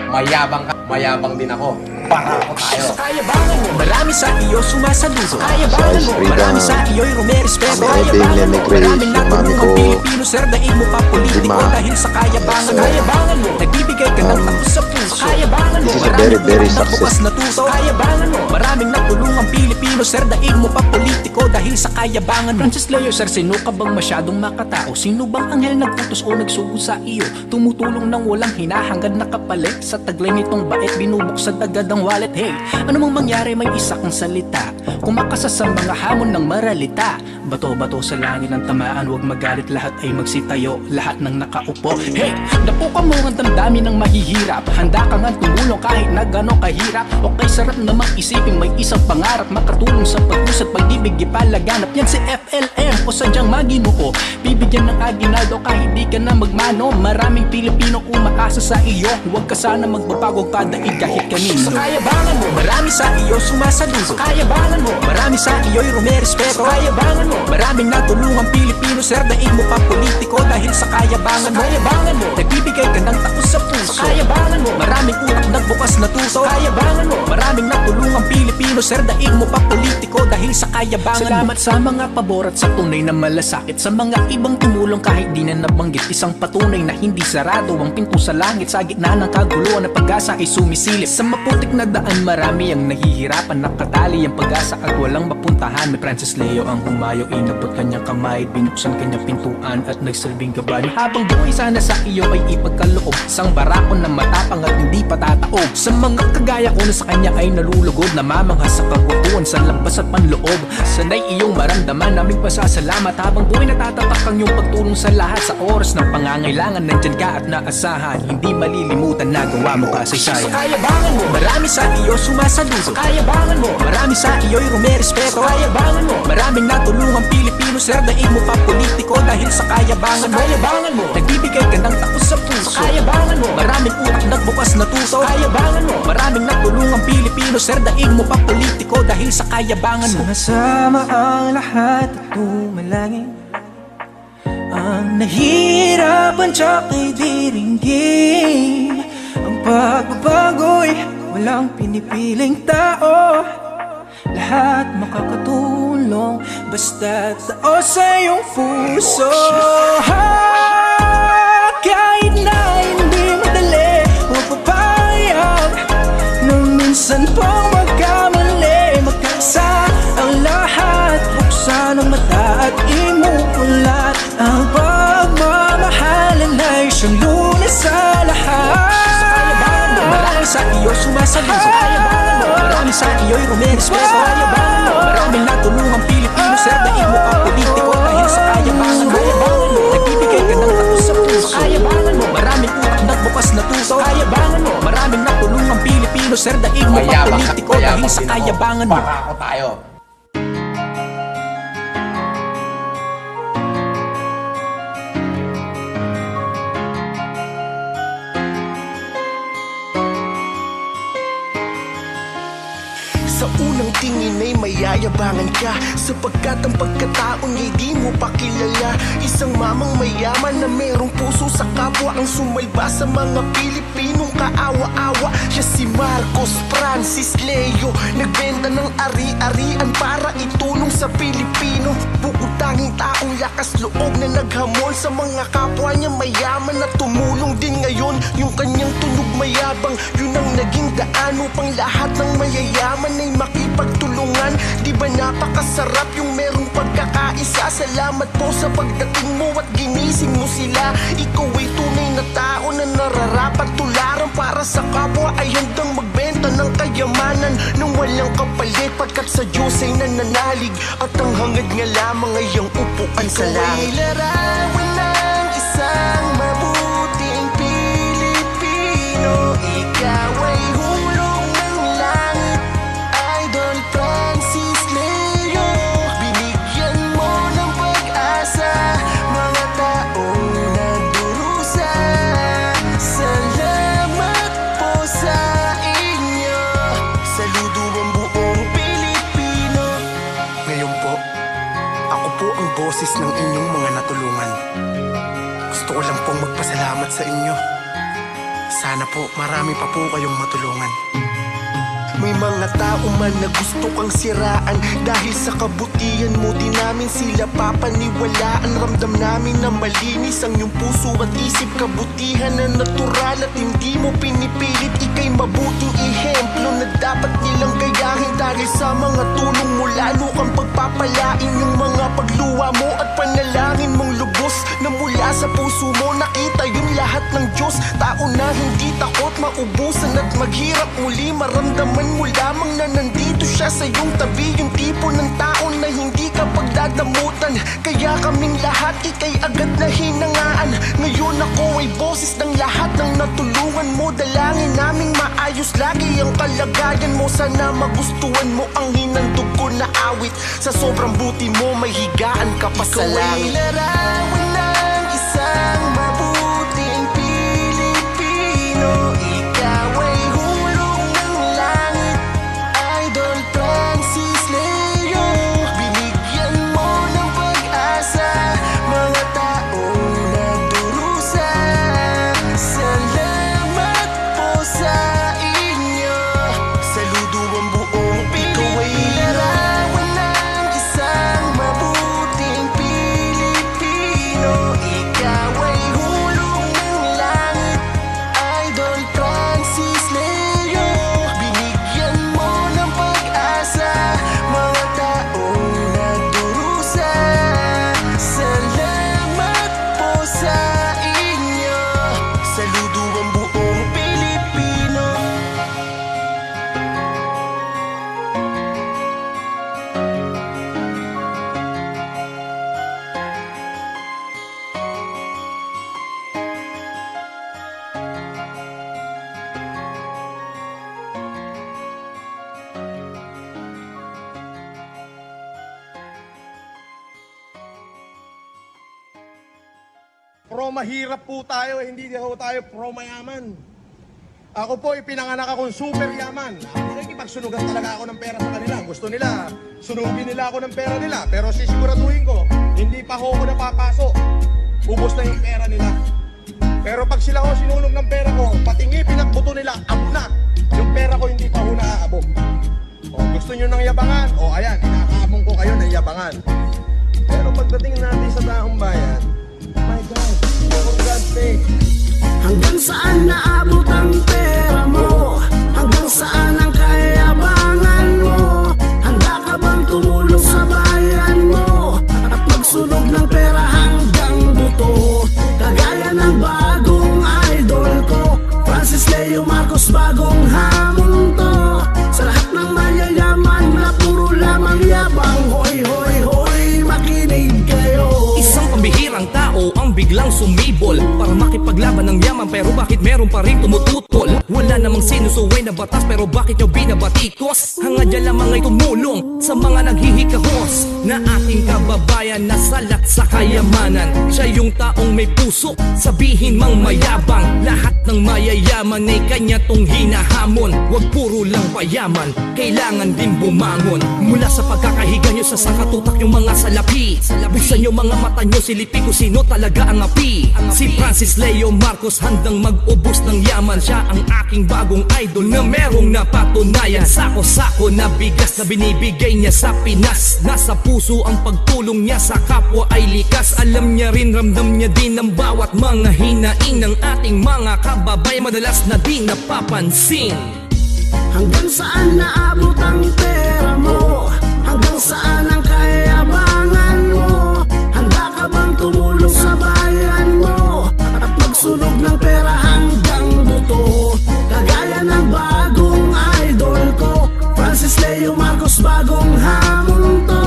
Mayabang ka, mayabang din ako. Para ako tayo. Kayabangan mo, marami sa iyo sumasaludo. Kayabangan mo, marami sa iyo'y rumerespeto. Kayabangan mo, maraming natulong ang Pilipino. Sir, daig mo pa politiko dahil sa kayabangan mo. Kayabangan mo, nagbibigay ka ng takos sa puso. Kayabangan mo, maraming utang bukas na tuso. Kayabangan mo, maraming natulong ang Pilipino. Sir, daig mo pa politiko dahil sa kayabangan mo. Francis Leo, sir, sino ka bang masyadong makatao? Sino bang anghel nagputos o nagsugo sa iyo? Tumutulong ng walang hinahangad na kapalit. Sa taglay nitong bait, binubuksan agad ang wallet. Hey, ano mong mangyari, may isa kang salita, kumakasa sa mga hamon ng maralita. Bato-bato sa langit ng tamaan, huwag magalit, lahat ay magsitayo, lahat ng nakaupo. Hey, napuka mo ang damdamin ng mahihirap, handa ka nga tumulong kahit na gano'ng kahirap. Okay, sarap namang isipin may isang pangarap, makatulong sa pag-usat, pag-ibig, ipalaganap. Yan si FLM o sadyang Maginoo, bibigyan ng aginaldo kahit di ka na magmano. Maraming Pilipino umaasa sa iyo, huwag ka sana magbabago kadaig kahit kanino. Sa kayabangan mo, marami sa iyo sumasaludo. Sa kayabangan mo, marami sa iyo'y rumerespeto. Sa kayabangan mo, maraming natulungang Pilipino. Sir, daig mo pa politiko dahil sa kayabangan mo. Sa kayabangan mo, nagbibigay ka ng takos sa puso. Sa kayabangan mo, maraming utak nagbukas na tuso. Sa kayabangan mo, maraming natulungang Pilipino. Sir, daig mo pa politiko dahil sa kayabangan mo. Salamat sa mga pabor at sa tunay na malasakit, sa mga ibang tumulong kahit di na nabanggit. Isang patunay na hindi sarado ang pinto sa langit. Sa gitna ng kaguluhan na pag-asa ay sumisilip. Sa maputik na daan, marami ang nahihirapan, nakatali ang pag-asa at walang mapuntahan. May Francis Leo ang humayo, inabot kanyang kamay, binuksan kanyang pintuan at nagsilbing gabay. Habang buhay sana sa iyo ay ipagkaloob, isang barako na matapang at hindi patataob. Sa mga kagaya ko na sa kanya ay nalulugod, namamangha sa kagwapuan, sa labas at panloob. Sanay iyong maramdaman, naming pasasalamat. Habang buhay natatatak ang iyong pagtulong sa lahat. Sa oras ng pangangailangan, nandyan ka at naasahan, hindi malilimutan na gawa mo kasaysayan. Sa kayabangan mo, marami sa iyo sumasaludo. Sa kayabangan mo, marami sa iyo'y rumerespeto. Sa kayabangan mo, maraming natulungang Pilipino. Sir, daig mo pa politiko dahil sa kayabangan mo. Sa kayabangan mo, nagbibigay ka ng takos sa puso. Sa kayabangan mo, maraming utak nagbukas na tuso. Sa kayabangan mo, maraming natulungang Pilipino. Sir, daig mo pa politiko dahil sa kayabangan mo. Sama ang lahat at tumalangin, Ang nahihirapan tsaka diringgin. Ang pagbabago'y walang pinipiling tao. Lahat makakatulong basta tao sa iyong puso. Kahit na hindi madali, huwag papayag na minsan pong magkamali. Magkaisa ang lahat, buksan ang mata at imuulat. Ang pagmamahalan ay siyang lunas sa lahat. Marami sa iyo sumasabi sa kayabangan mo. Marami sa iyo'y rumirespeto sa kayabangan mo. Maraming natulungang Pilipino, serdain mo ang politiko dahil sa kayabangan mo. Nagbibigay ka ng tatos sa puso sa kayabangan mo. Maraming utak na't bukas na tuso sa kayabangan mo. Maraming natulungang Pilipino, serdain mo ang politiko dahil sa kayabangan mo. Barako tayo. Sa unang tingin ay mayayabangan ka, sapagkat ang pagkataon ay di mo pa kilala. Isang mamang mayaman na merong puso sa kapwa, ang sumalba sa mga Pilipinong kaawa-awa. Siya si Marcos Francis Leo, nagbenta ng ari-arian para itulong sa Pilipino. Bukod tanging taong lakas loob na naghamon sa mga kapwa niya mayaman na tumulong din ngayon. Yung kanyang tunog mayabang, yun ang naging daan upang lahat ng mayayaman ay makipagtulungan. Di ba napakasarap yung merong pagkakaisa? Salamat po sa pagdating mo at ginising mo sila. Ikaw ay tunay na tao na nararapat tularan, para sa kapwa ay handang magbenta ng kayamanan nang walang kapalit, pagkat sa Diyos ay nananalig at ang hangad nga lamang ay ang upuan sa langit. Ikaw ay larawan ng isang mabuting Pilipino. Ikaw ay hulog ng langit, Idol Francis Leo. Binigyan mo ng pag-asa mga taong nagdurusa. Salamat po sa inyo. Saludo ang buong Pilipino. Ngayon po, ako po ang boses ng inyong mga natulungan. Gusto ko lang pong magpasalamat sa inyo. Sana po marami pa po kayong matulungan. May mga tao man na gusto kang siraan, dahil sa kabutihan mo di namin sila papaniwalaan. Ramdam namin na malinis ang iyong puso at isip, kabutihan na natural at hindi mo pinipilit. Ika'y mabuting ihemplo na dapat nilang gayahin, dahil sa mga tulong mo lalo kang pagpapalain. Yung mga pagluwa mo at panalangin mong lubos na mula sa puso mo, nakita yung lahat ng Diyos. Tao na hindi takot maubusan at maghirap muli, maramdaman mo lamang na nandito siya sa iyong tabi. Yung tipo ng tao na hindi ka pagdadamutan, kaya kaming lahat ika'y agad na hinangaan. Ngayon ako ay boses ng lahat ng natulungan mo. Dalangin naming maayos lagi ang kalagayan mo. Sana magustuhan mo ang hinandog ko na awit. Sa sobrang buti mo may higaan ka pa sa langit. Ikaw ay larawan ng isang mabuting Pilipino. Ikaw ay hulog ng langit, Idol Francis Leo. Binigyan mo ng pag-asa mga taong nagdurusa. Salamat po sa inyo. Saludo ang buong Pilipino. Ikaw ay larawan ng isang mabuting Pilipino. Ikaw ay hulog ng langit, Idol Francis Leo. Binigyan mo ng pag-asa mga taong nagdurusa. Salamat po sa inyo. Saludo ang buong Pilipino. Pro mahirap po tayo, hindi ho tayo pro mayaman. Ako po, pinanganak akong super yaman. Nakikipagsunugan talaga ako ng pera sa kanila. Gusto nila, sunugin nila ako ng pera nila. Pero sisiguraduhin ko, hindi pa ho ako napapasok. ubos na yung pera nila. Pero pag sila ho sinulog ng pera ko, pati ngipin ang buto nila, abo na. Yung pera ko hindi pa ho naaabog. O gusto nyo ng yabangan? O ayan, inakaabong ko kayo ng yabangan. Pero pagdating natin sa taong bayan, my God, for God's sake. Hanggang saan naabot ang pera mo? Hanggang saan ang kayabangan mo? Handa ka bang tumulong sa bayan mo? At magsunog ng pera hanggang buto? Kagaya ng bagong idol ko, Francis Leo Marcos, bagong hamon to. Sa lahat ng mayayaman na puro lamang yabang, hoy, hoy, hoy, makinig kayo. Isang pambihirang tao ang biglang sumibol para makipaglaban ng yaman, pero bakit meron pa rin tumututol? Wala namang sinusuway na batas, pero bakit nyo binabatikos? Hangad dyan lamang ay tumulong sa mga naghihikahos na ating kababayan na salat sa kayamanan. Siya yung taong may puso, sabihin mang mayabang. Lahat ng mayayaman ay kanya tong hinahamon. Huwag puro lang payaman, kailangan din bumangon. Mula sa pagkakahiga nyo sa sakatutak yung mga salapi, buksan nyo mga mata nyo, silipin ko sino talaga ang api. Si Francis Leo Marcos handang mag-ubos ng yaman. Siya ang aking bagong idol na merong napatunayan. Sako-sako na bigas na binibigay niya sa Pinas. Nasa puso ang pagtulong niya sa kapwa ay likas. Alam niya rin, ramdam niya din ang bawat mga hinaing ng ating mga kababayan, madalas na di napapansin. Hanggang saan naabot ang pera mo? Hanggang saan ang kayabangan mo? Handa ka bang tumulong sa bayan mo? At magsunog ng pera hanggang buto? Kagaya ng bagong idol ko, Francis Leo Marcos, bagong hamon to.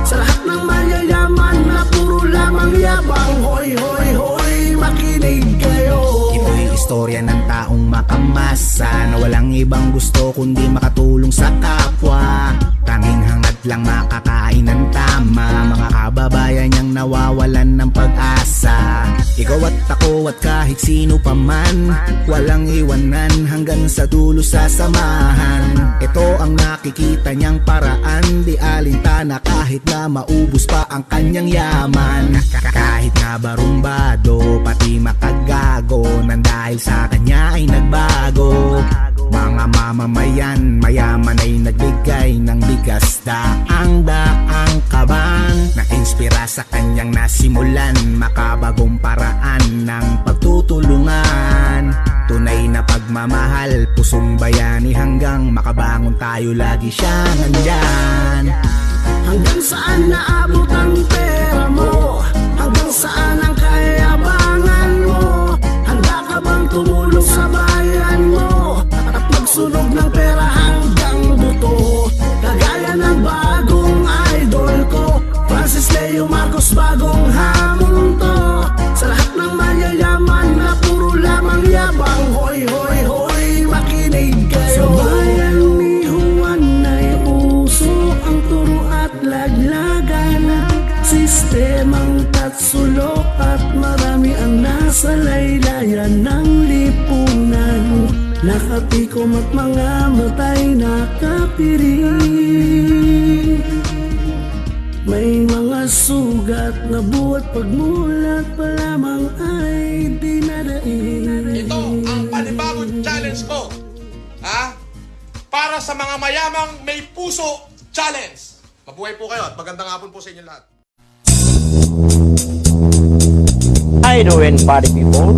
Sa lahat ng mayayaman na puro lamang yabang, hoy, hoy, hoy, makinig kayo. Ito'y istorya ng taong makamasa na walang ibang gusto kundi makatulong sa kapwa. Tanging hangad lang makakain ng tama, mga kababayan niyang nawawalan ng pag-asa. Ikaw at ako at kahit sino pa man, walang iwanan hanggang sa dulo sasamahan. Ito ang nakikita niyang paraan, di alintana kahit na maubos pa ang kanyang yaman. Kahit na barumbado, pati makagago, nang dahil sa kanya ay nagbago. Mga mamamayan, mayaman ay nagbigay ng bigas, daang kaban. Na-inspira sa kanyang nasimulan, makabagong paraan ng pagtutulungan. Tunay na pagmamahal, pusong bayani, hanggang makabangon tayo lagi siya nandyan. Hanggang saan naabot ang pera mo? Hanggang saan ang kayabangan mo? Handa ka bang tumulong sa bayan mo? At magsunog ng pera hanggang buto? Kagaya ng bagong idol ko, Francis Leo Marcos, bagong hamon to. Sa lahat ng mayayaman na puro lamang yabang, hoy, hoy, hoy, makinig kayo. Sa bayan ni Juan ay uso ang turo at laglagan, sistemang tatsulok at marami ang nasa laylayan ng lipunan. Nakatikom at mga matay nakapiring. May mga sugat na buhat pagmulat pa lamang ay dinadaig. Ito ang panibagong challenge ko, ha? Para sa mga mayamang may puso challenge. Mabuhay po kayo at magandang hapon po sa inyo lahat. How you doing, party people?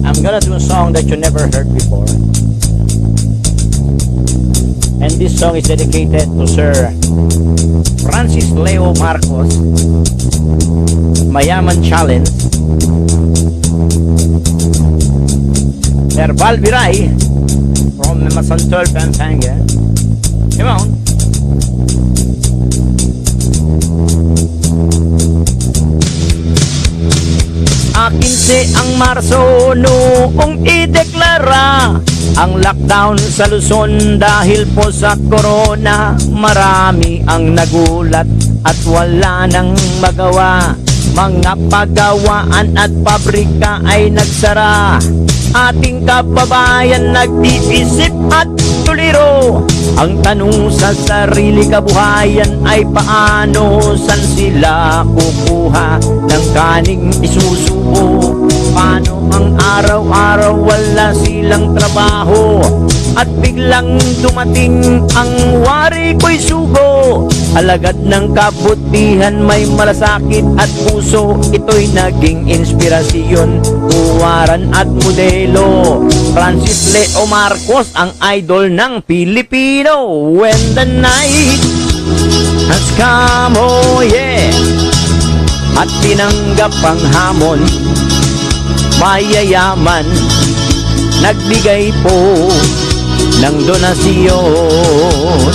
I'm gonna do a song that you never heard before. And this song is dedicated to Sir Francis Leo Marcos, Mayaman Challenge. Herbal Viray from Masantol, Pampanga. Come on. A-15 ang Marso noong ideklara ang lockdown sa Luzon dahil po sa corona. Marami ang nagulat at wala nang magawa. Mga pagawaan at pabrika ay nagsara. Ating kababayan nag-iisip at tuliro. Ang tanong sa sarili kabuhayan ay paano, san sila kukuha ng kaning isusubo? Paano ang araw-araw wala silang trabaho? At biglang dumating ang wari ko'y sugo. Alagad ng kabutihan may malasakit at puso. Ito'y naging inspirasyon, huwaran at modelo. Francis Leo Marcos ang idol ng Pilipino. When the night has come, oh yeah, at tinanggap ang hamon, mayayaman nagbigay po ng donasyon.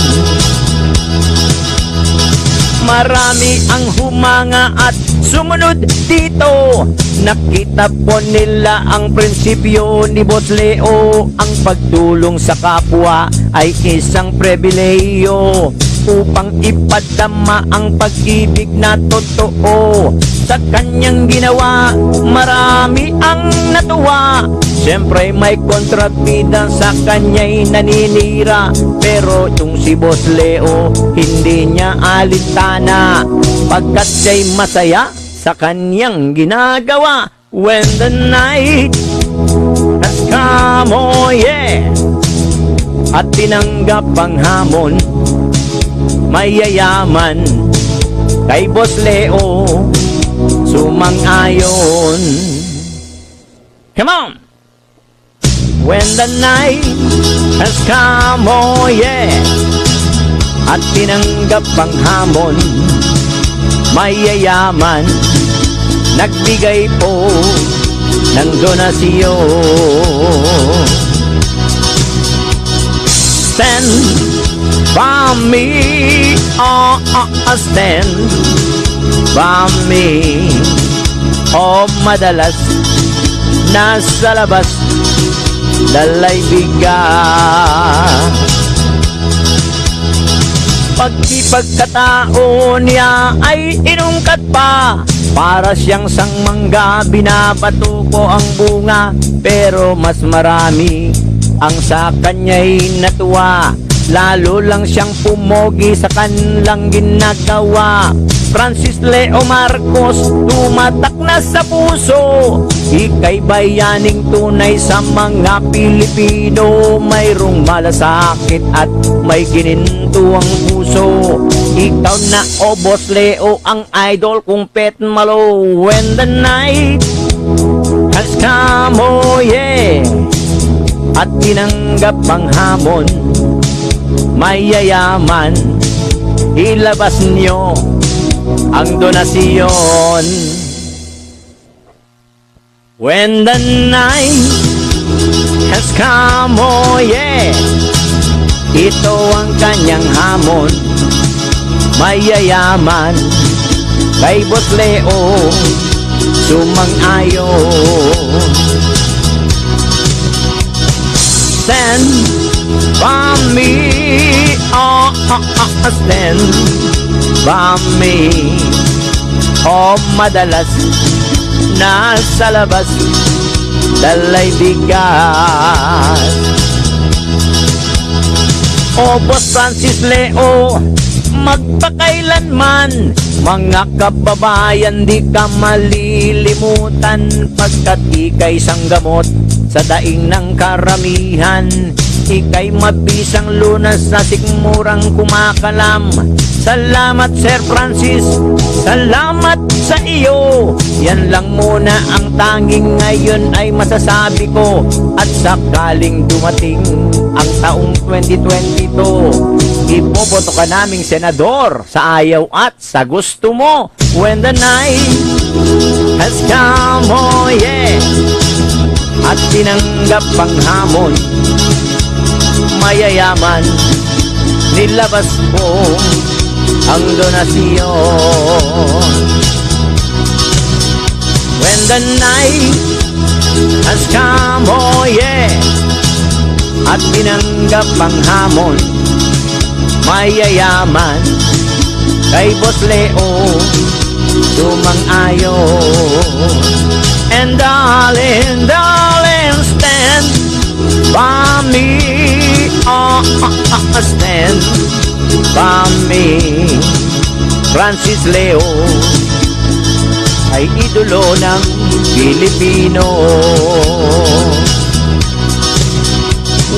Marami ang humanga at sumunod dito. Nakita po nila ang prinsipyo ni Boss Leo. Ang pagtulong sa kapwa ay isang pribileyo, upang ipadama ang pag-ibig na totoo. Sa kanyang ginawa, marami ang natuwa. Siyempre may kontrabida, sa kanya'y naninira. Pero itong si Boss Leo, hindi niya alintana, pagkat siya'y masaya sa kanyang ginagawa. When the night has come, oh yeah, at tinanggap ang hamon, mayayaman kay Boss Leo sumang-ayon. Come on! When the night has come, oh yeah, at tinanggap ang hamon, mayayaman nagbigay po ng donasyon. Stand by me, stand by me. O madalas nasa labas, dalay bigat. Pagkipagkatao niya ay inungkat pa, para siyang sangmangga, binabato ko ang bunga. Pero mas marami ang sa kanya'y natuwa, lalo lang siyang pumogi sa kanilang ginagawa. Francis Leo Marcos, tumatak na sa puso. Ika'y bayaning tunay sa mga Pilipino. Mayroong malasakit at may gininto ang puso. Ikaw na o Boss Leo ang idol kong pet malo. When the night has come, oh yeah, at tinanggap ang hamon, mayayaman ilabas nyo ang donasyon. When the night has come, oh yeah, ito ang kanyang hamon, mayayaman kay Boss Leo sumang-ayon. Stand by me, stand by me. O madalas nasa labas, dalay bigat. O Boss Francis Leo, magpakailanman, mga kababayan, di ka malilimutan, pagkat ika'y sanggamot sa daing ng karamihan. Ika'y mabisang lunas na sikmurang kumakalam. Salamat Sir Francis, salamat sa iyo. Yan lang muna ang tanging ngayon ay masasabi ko. At sakaling dumating ang taong 2022, iboboto ka naming senador sa ayaw at sa gusto mo. When the night has come, oh yeah, at tinanggap ang hamon, mayayaman nilabas po ang donasyon. When the night has come, oh yeah, at tinanggap ang hamon, mayayaman kay Boss Leo sumang-ayon. And darling, darling, stand by me. Stand by me. Francis Leo ay idolo ng Pilipino.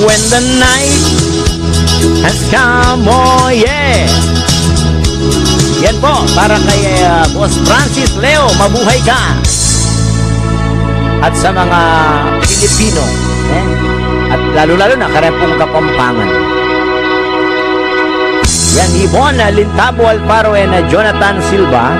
When the night has come, oh yeah. Yan po, para kay Boss Francis Leo, mabuhay ka. At sa mga Pilipino, at lalo-lalo na Karempong Kapampangan. Yan, Ibon, Lintabo Alfaro, and Jonathan Silva.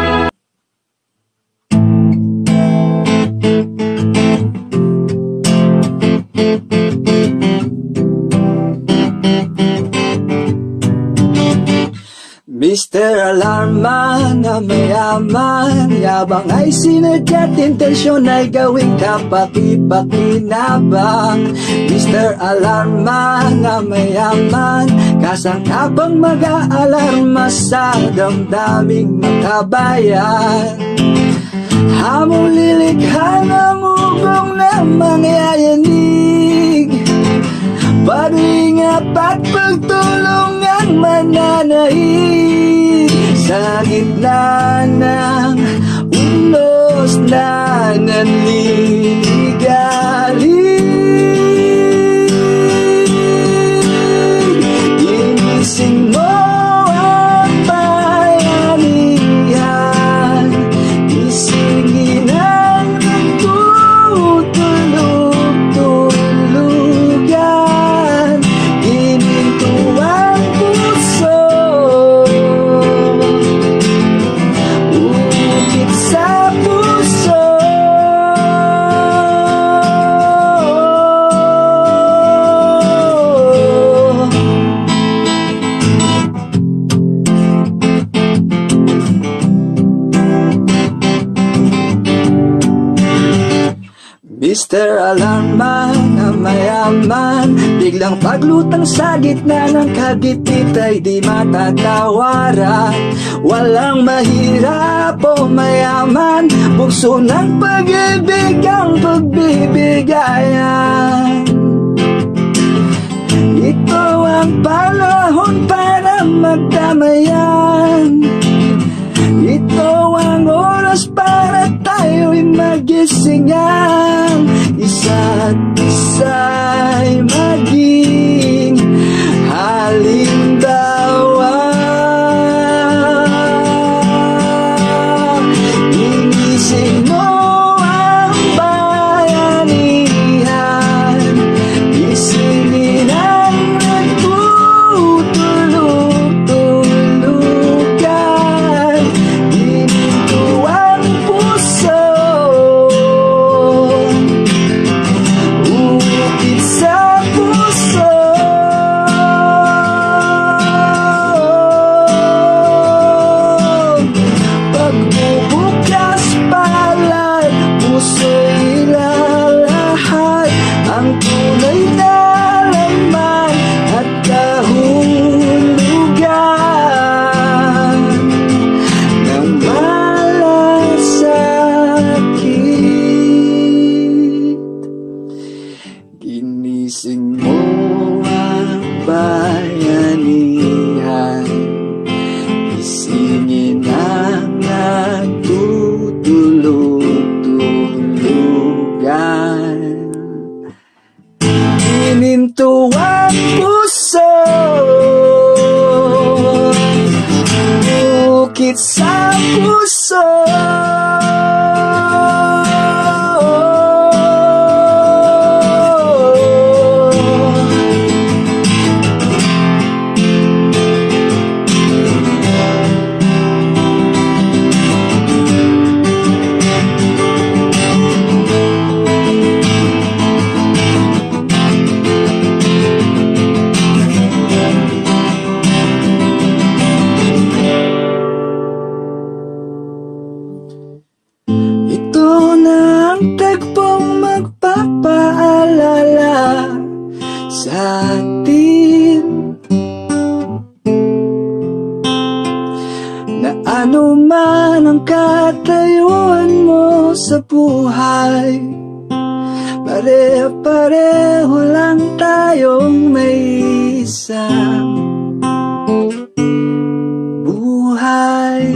Mr. Alarma na mayaman, yabang ay sinadya't intensyon ay gawing kapaki-pakinabang. Mr. Alarma na mayaman, kasangkapang mag-aalarma sa damdaming makabayan. Hamong lilikha ng ugong na mangyayanig, pag-ingat at pagtulong ang mananaig sa gitna ng unos na nanliligalig. Ginising mo ang bayanihan, isingin ang nagtutulog-tulugan, gininto ang puso, ukit sa puso. Mr. Alarma na mayaman, biglang paglutang sa gitna ng kagitit ay di matatawaran. Walang mahirap o mayaman, bugso ng pag-ibig ang pagbibigayan. Ito ang panahon para magdamayan, ito ang oras para tayo'y magisingan, isa't isa'y maging halimbawa. Ginising mo ang bayanihan, isingin ang nagtutulog-tulugan, gininto ang puso, ukit buhay. Pare-pareho lang tayong may isang buhay.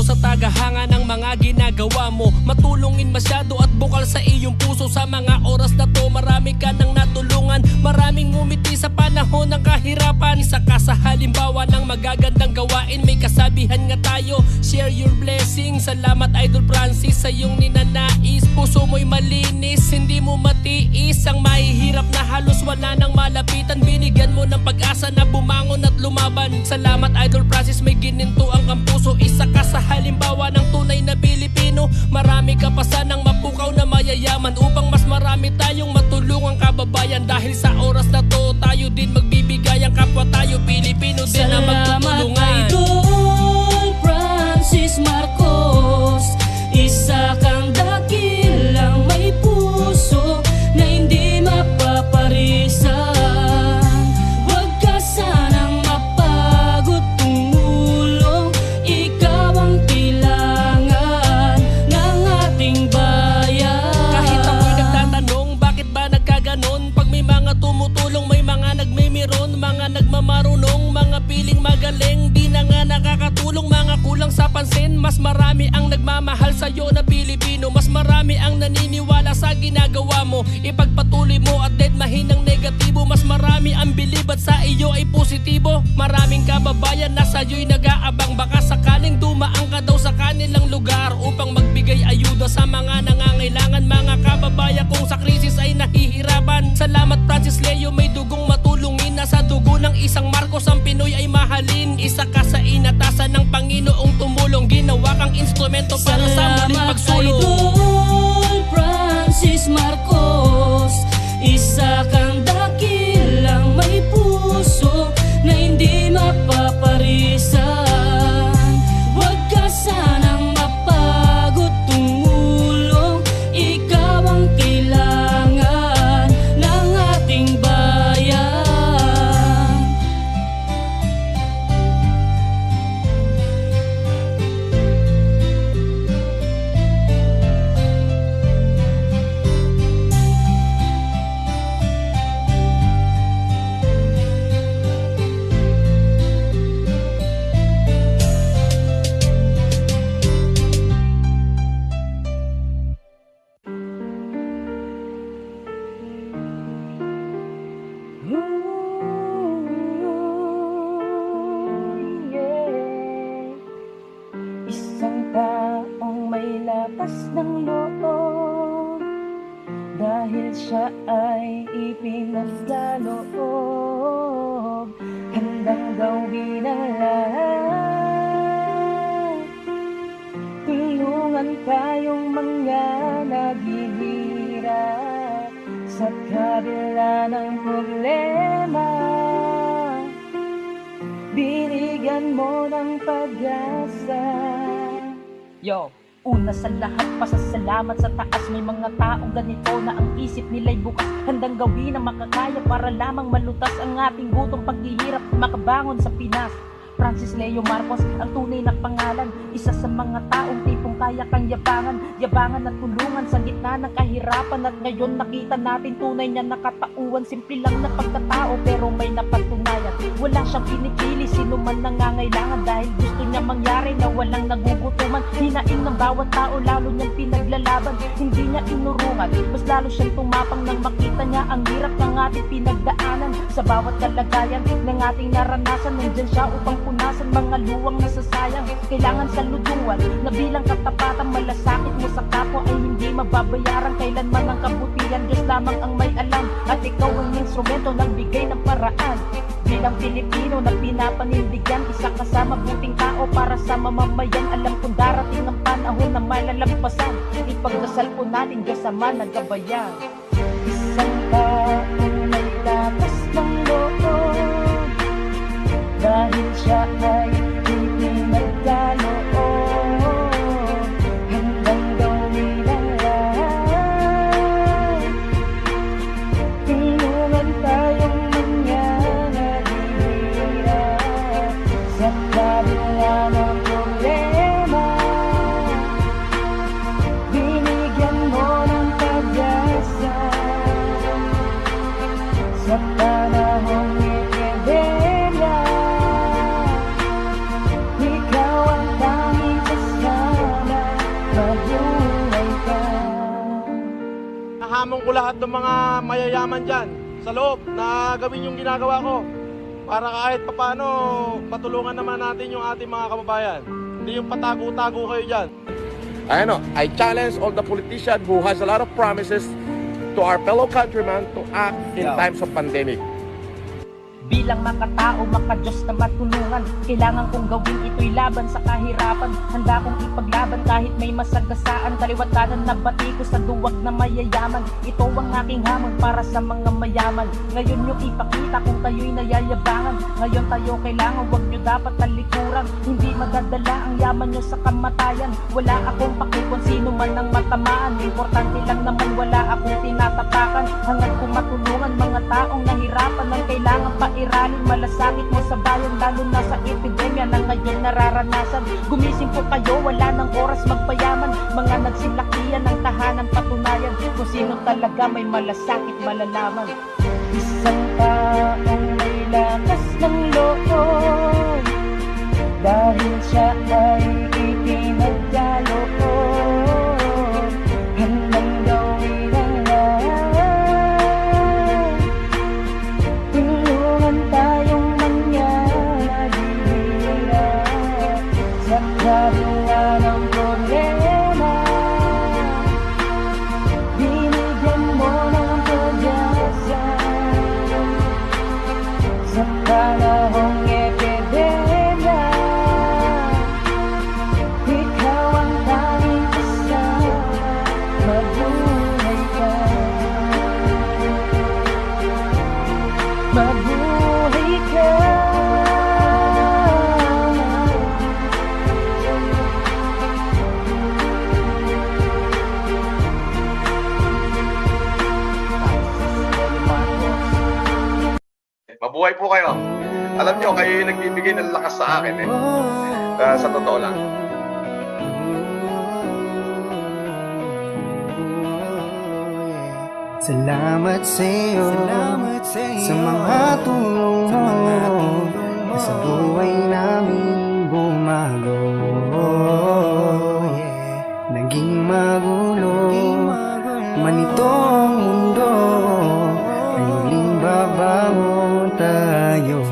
Sa tagahanga ng mga ginagawa mo, matulungin masyado at bukal sa iyong puso. Sa mga oras na to, marami ka nang natulungan, maraming ngumiti sa panahon ng kahirapan. Isa ka sa halimbawa ng magagandang gawain. May kasabihan nga tayo, share your blessings. Salamat Idol Francis sa iyong ninanais. Puso mo'y malinis, hindi mo matiis ang mahihirap na halos wala nang malapitan. Binigyan mo ng pag-asa na bumangon at lumaban. Salamat Idol Francis, may ginintuang kang puso. Isa ka sa halimbawa ng tunay na Pilipino. Marami ka pa sanang mapukaw na mayayaman upang mas marami tayong matulungang kababayan. Dahil sa oras na to, tayo din magbibigay. Ang kapwa tayo Pilipino din na magtutulungan. Salamat Idol Francis Marcos, isa kang dakilang may puso na hindi mapaparisan. Huwag ka sanang mapagod tumulong, ikaw ang kailangan ng ating bayan. Kahit ako'y nagtatanong, bakit ba nagkaganon? Pag may mga tumutulong, may mga nagmimiron, mga nagmamarunong, mga piling magaling, di na nga nakakatulong, mga kulang sa pansin. Mas marami ang nagmamahal sa'yo na Pilipino, mas marami ang naniniwala sa ginagawa mo. Ipagpatuloy mo at deadmahin ang negatibo, mas marami ang bilib at sa iyo ay positibo. Maraming kababayan na sa'yo'y nag-aabang, baka sakaling dumaan ka daw sa kanilang lugar upang magbigay ayuda sa mga nangangailangan. Mga kababayan kung sa krisis ay nahihirapan. Salamat Francis Leo, may dugong matulungin. Nasa dugo ng isang Marcos ang Pinoy ay mahalin. Isa ka sa inatasan ng Panginoong tumulong, ginawa kang instrumento para sa muling pagsulong. Idol Francis Marcos, isa kang dakilang may puso na hindi mapaparisan. Huwag ka sanang mapagod tumulong, ikaw ang kailangan ng ating bayan. Isang taong may lakas ng loob, dahil siya ay ipinagkaloob, handang gawin ang lahat. Tulungan tayong mga naghihirap sa kabila ng problema. Binigyan mo ng pag-asa. Yo, una sa lahat, pasasalamat sa taas. May mga taong ganito na ang isip nila'y bukas, handang gawin ang makakaya para lamang malutas ang ating gutong paghihirap, makabangon sa Pinas. Francis Leo Marcos, ang tunay na pangalan. Isa sa mga taong tipong kaya kang yabangan at tulungan sa gitna ng kahirapan. At ngayon nakita natin tunay niya nakatauhan. Simple lang na pagkatao pero may napatunayan. Wala siyang pinipili, sino man nangangailangan, dahil gusto niya mangyari na walang nagugutuman. Hinaing ng bawat tao, lalo niyang pinaglalaban. Hindi niya inurungan, mas lalo siyang tumapang nang makita niya ang hirap ng ating pinagdaanan. Sa bawat kalagayan ng ating naranasan, nandyan siya upang punasan mga luwang nasasayang. Kailangan saluduan na bilang katapatan, malasakit mo sa kapwa ay hindi mababayaran kailanman ang kabutihan. Diyos lamang ang may alam at ikaw ang instrumento ng bigay ng paraan. Bilang Pilipino na pinapanindigan, isa ka sa mabuting tao para sa mamamayan. Alam kong darating ang panahon na malalampasan. Ipagdasal po natin Diyos Ama nagabayan. Isang taong may lakas ng loob, Dahil siya ay ipinagkaloob hanggang gawin ang lahat. Tulungan tayong manyanatira sa kabila ng problema. Binigyan mo ng pag-asa sa panahong epidemya. Ikaw ang tanging kasama, mabuhay ka. Nahamon ko lahat ng mga mayayaman dyan sa loob na gawin yung ginagawa ko para kahit papano patulungan naman natin yung ating mga kababayan. Hindi yung patago-tago kayo dyan. I challenge all the politicians who has a lot of promises to our fellow countrymen to act in times of pandemic. Bilang makatao, makadiyos na matulungan, kailangan kong gawin ito'y laban sa kahirapan. Handa kong ipaglaban kahit may masagasaan. Kaliwat kanan na bati ko sa duwag na mayayaman. Ito ang aking hamon para sa mga mayaman. Ngayon nyo ipakita kung kayo'y nayayabangan. Ngayon tayo kailangan, wag nyo dapat talikuran. Hindi madadala ang yaman nyo sa kamatayan. Wala akong paki kung sino man ang matamaan. Importante lang naman wala akong tinatapakan. Hangad kong matulungan mga taong nahirapan ng kailangan pa iralin, malasakit mo sa bayan, lalo na sa epidemya na ngayon nararanasan. Gumising po kayo, wala ng oras magpayaman. Mga nagsilakihan ng tahanan, patunayan kung sino talaga may malasakit malalaman. Isang taong may lakas ng loob dahil siya ay ipinagkaloob hanggang gawin ang lahat. Tulungan tayong manyanatira sa kabila ng problema. Binigyan mo ng pag-asa sa panahong epidemya. Ikaw ang tanging kasama, mabuhay ka. Mabuhay ka. Mabuhay po kayo. Alam nyo, kayo yung nagbibigay ng lakas sa akin eh. Sa totoo lang. Salamat sa'yo sa mga tulong mo na sa buhay namin bumago. Naging magulo man itong mundo, ay muling babangon tayo.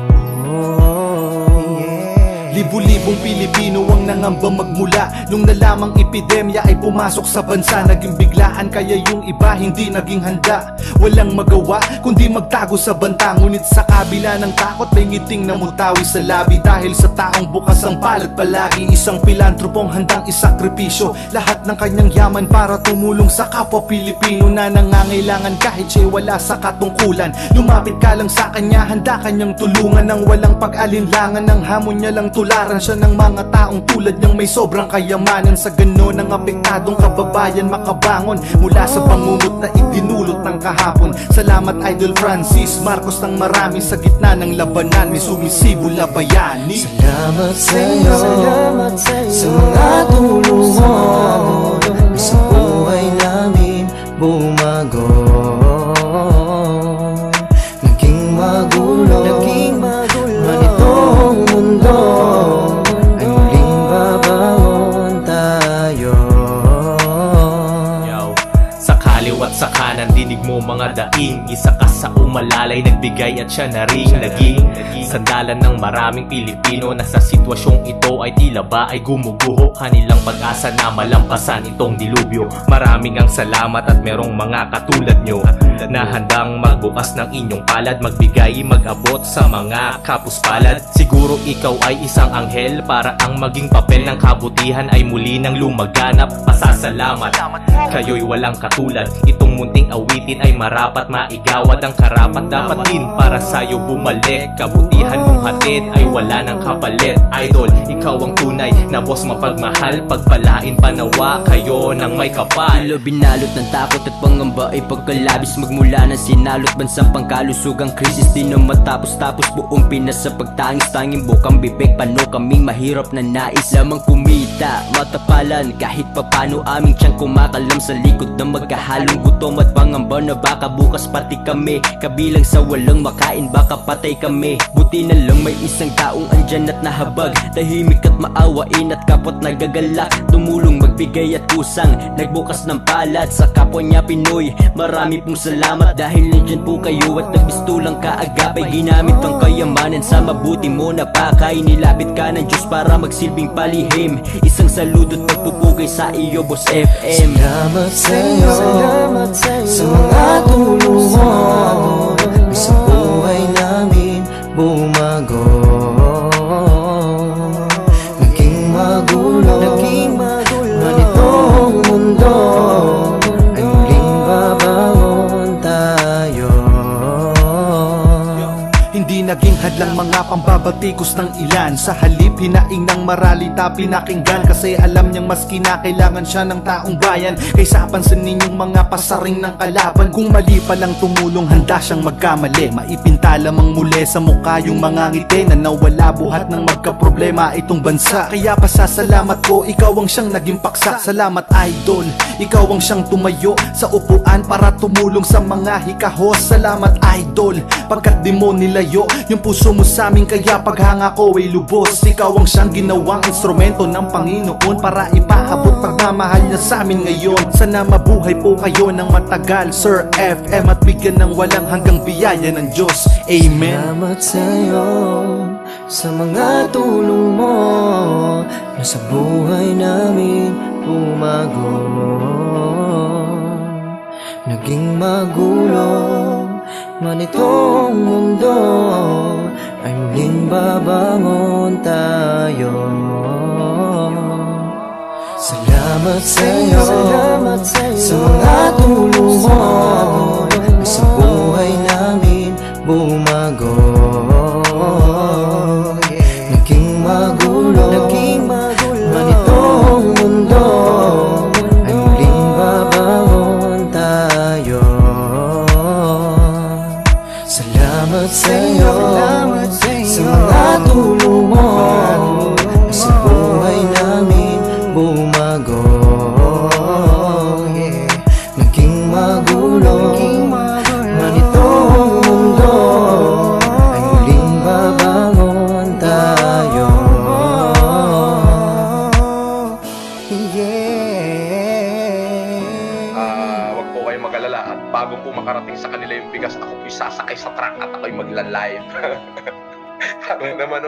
Libu-libong Pilipino ang nangamba magmula nung nalamang epidemya ay pumasok sa bansa. Naging biglaan kaya yung iba hindi naging handa. Walang magawa kundi magtago sa banta. Ngunit sa kabila ng takot may ngiting namutawi sa labi. Dahil sa taong bukas ang palad palagi, isang pilantropong handang isakripisyo lahat ng kanyang yaman para tumulong sa kapwa Pilipino na nangangailangan kahit siya'y wala sa katungkulan. Lumapit ka lang sa kanya, handa kanyang tulungan ng walang pag-alinlangan. Ng hamon niya lang tularan siya ng mga taong tulad niyang may sobrang kayamanan. Sa ganon ang apektadong kababayan makabangon mula sa pangungut na idinulot ng kahapon. Salamat Idol Francis Marcos ng marami sa gitna ng labanan, may sumisibol na bayani. Salamat sa'yo sa mga tulong mo na sa buhay namin bumago. Naging magulo man itong mundo, ay muling babangon tayo. Sa kaliwat sa kanan, dinig mo mga daing. Isa ka sa umalalay, nagbigay at siya na rin naging sandalan ng maraming Pilipino na sa sitwasyong ito ay tila ba ay gumuguho. Kanilang pag-asa na malampasan itong dilubyo. Maraming ang salamat at merong mga katulad nyo na handang magbukas ng inyong palad, magbigay, mag-abot sa mga kapuspalad. Siguro ikaw ay isang anghel para ang maging papel ng kabutihan ay muli nang lumaganap. Pasasalamat, kayo'y walang katulad. Itong munting awitin ay marapat maigawad. Ang karapat dapat din para para sa'yo bumalik. Kabutihan mong hatid ay wala nang kapalit. Idol, ikaw ang tunay na boss mapagmahal. Pagpalain panawa kayo ng may kapal. Tilo binalot ng takot at pangamba ay pagkalabis. Magmula ng sinalot bansang pangkalusugang krisis. Di na matapos-tapos buong Pinas sa pagtangis. Tanging bukang bibig, paano kaming mahirap na nais lamang kumita, matapalan kahit papano aming tiyang kumakalam sa likod ng magkahalong gutom at pangamba na baka bukas pati kami kabilang sa walang makain, baka patay kami. Buti na lang may isang taong andyan at nahabag, tahimik at maawain at kapot nagagalak, tumulong magbigay at kusang nagbukas ng palad sa kapwa niya Pinoy. Marami pong salamat dahil nandyan po kayo at nagpistulang kaagapay. Ginamit ang kayamanan sa mabuti mo na pakay. Nilapit ka ng Diyos para magsilbing palihim. Isang saludo't pagpupugay sa iyo, Boss FM. Salamat sa'yo, sa mga tulong mo sa buhay namin bumago. Naging magulo man itong mundo, ay muling babangon tayo. Hindi naging hadlang mga pambabatikos ng ilan. Sa halip hinaing ng maralita pinakinggan, kasi alam niyang mas kinakailangan siya ng taong bayan kaysa pansinin yung mga pasaring ng kalaban. Kung mali pa lang tumulong, handa siyang magkamali. Maipinta lamang muli sa mukha yung mga ngiti na nawala buhat ng magkaproblema itong bansa. Kaya pasasalamat ko, ikaw ang siyang naging paksa. Salamat idol, ikaw ang siyang tumayo sa upuan para tumulong sa mga hikahos. Salamat idol, pagkat di mo nilayo yung puso mo sa amin, kaya paghanga ko ay lubos. Ikaw ang siyang ginawang instrumento ng Panginoon para ipaabot pagmamahal niya sa amin ngayon. Sana mabuhay po kayo ng matagal, Sir FM, at bigyan ng walang hanggang biyaya ng Diyos. Amen. Salamat sa'yo, sa mga tulong mo na sa buhay namin bumago. Naging magulo man itong mundo, ay muling babangon tayo. Salamat sa'yo, sa mga tulong mo na sa buhay namin bumago. Naging magulo man itong mundo, ay muling babangon tayo. Salamat sa'yo, sa mga tulong mo na sa buhay namin bumago. Naging magulo man itong mundo, ay muling babangon tayo. Wag po kayong mag-alala at bago po makarating sa kanila yung bigas, ako po sasakay sa truck at ako'y magla-live. Para naman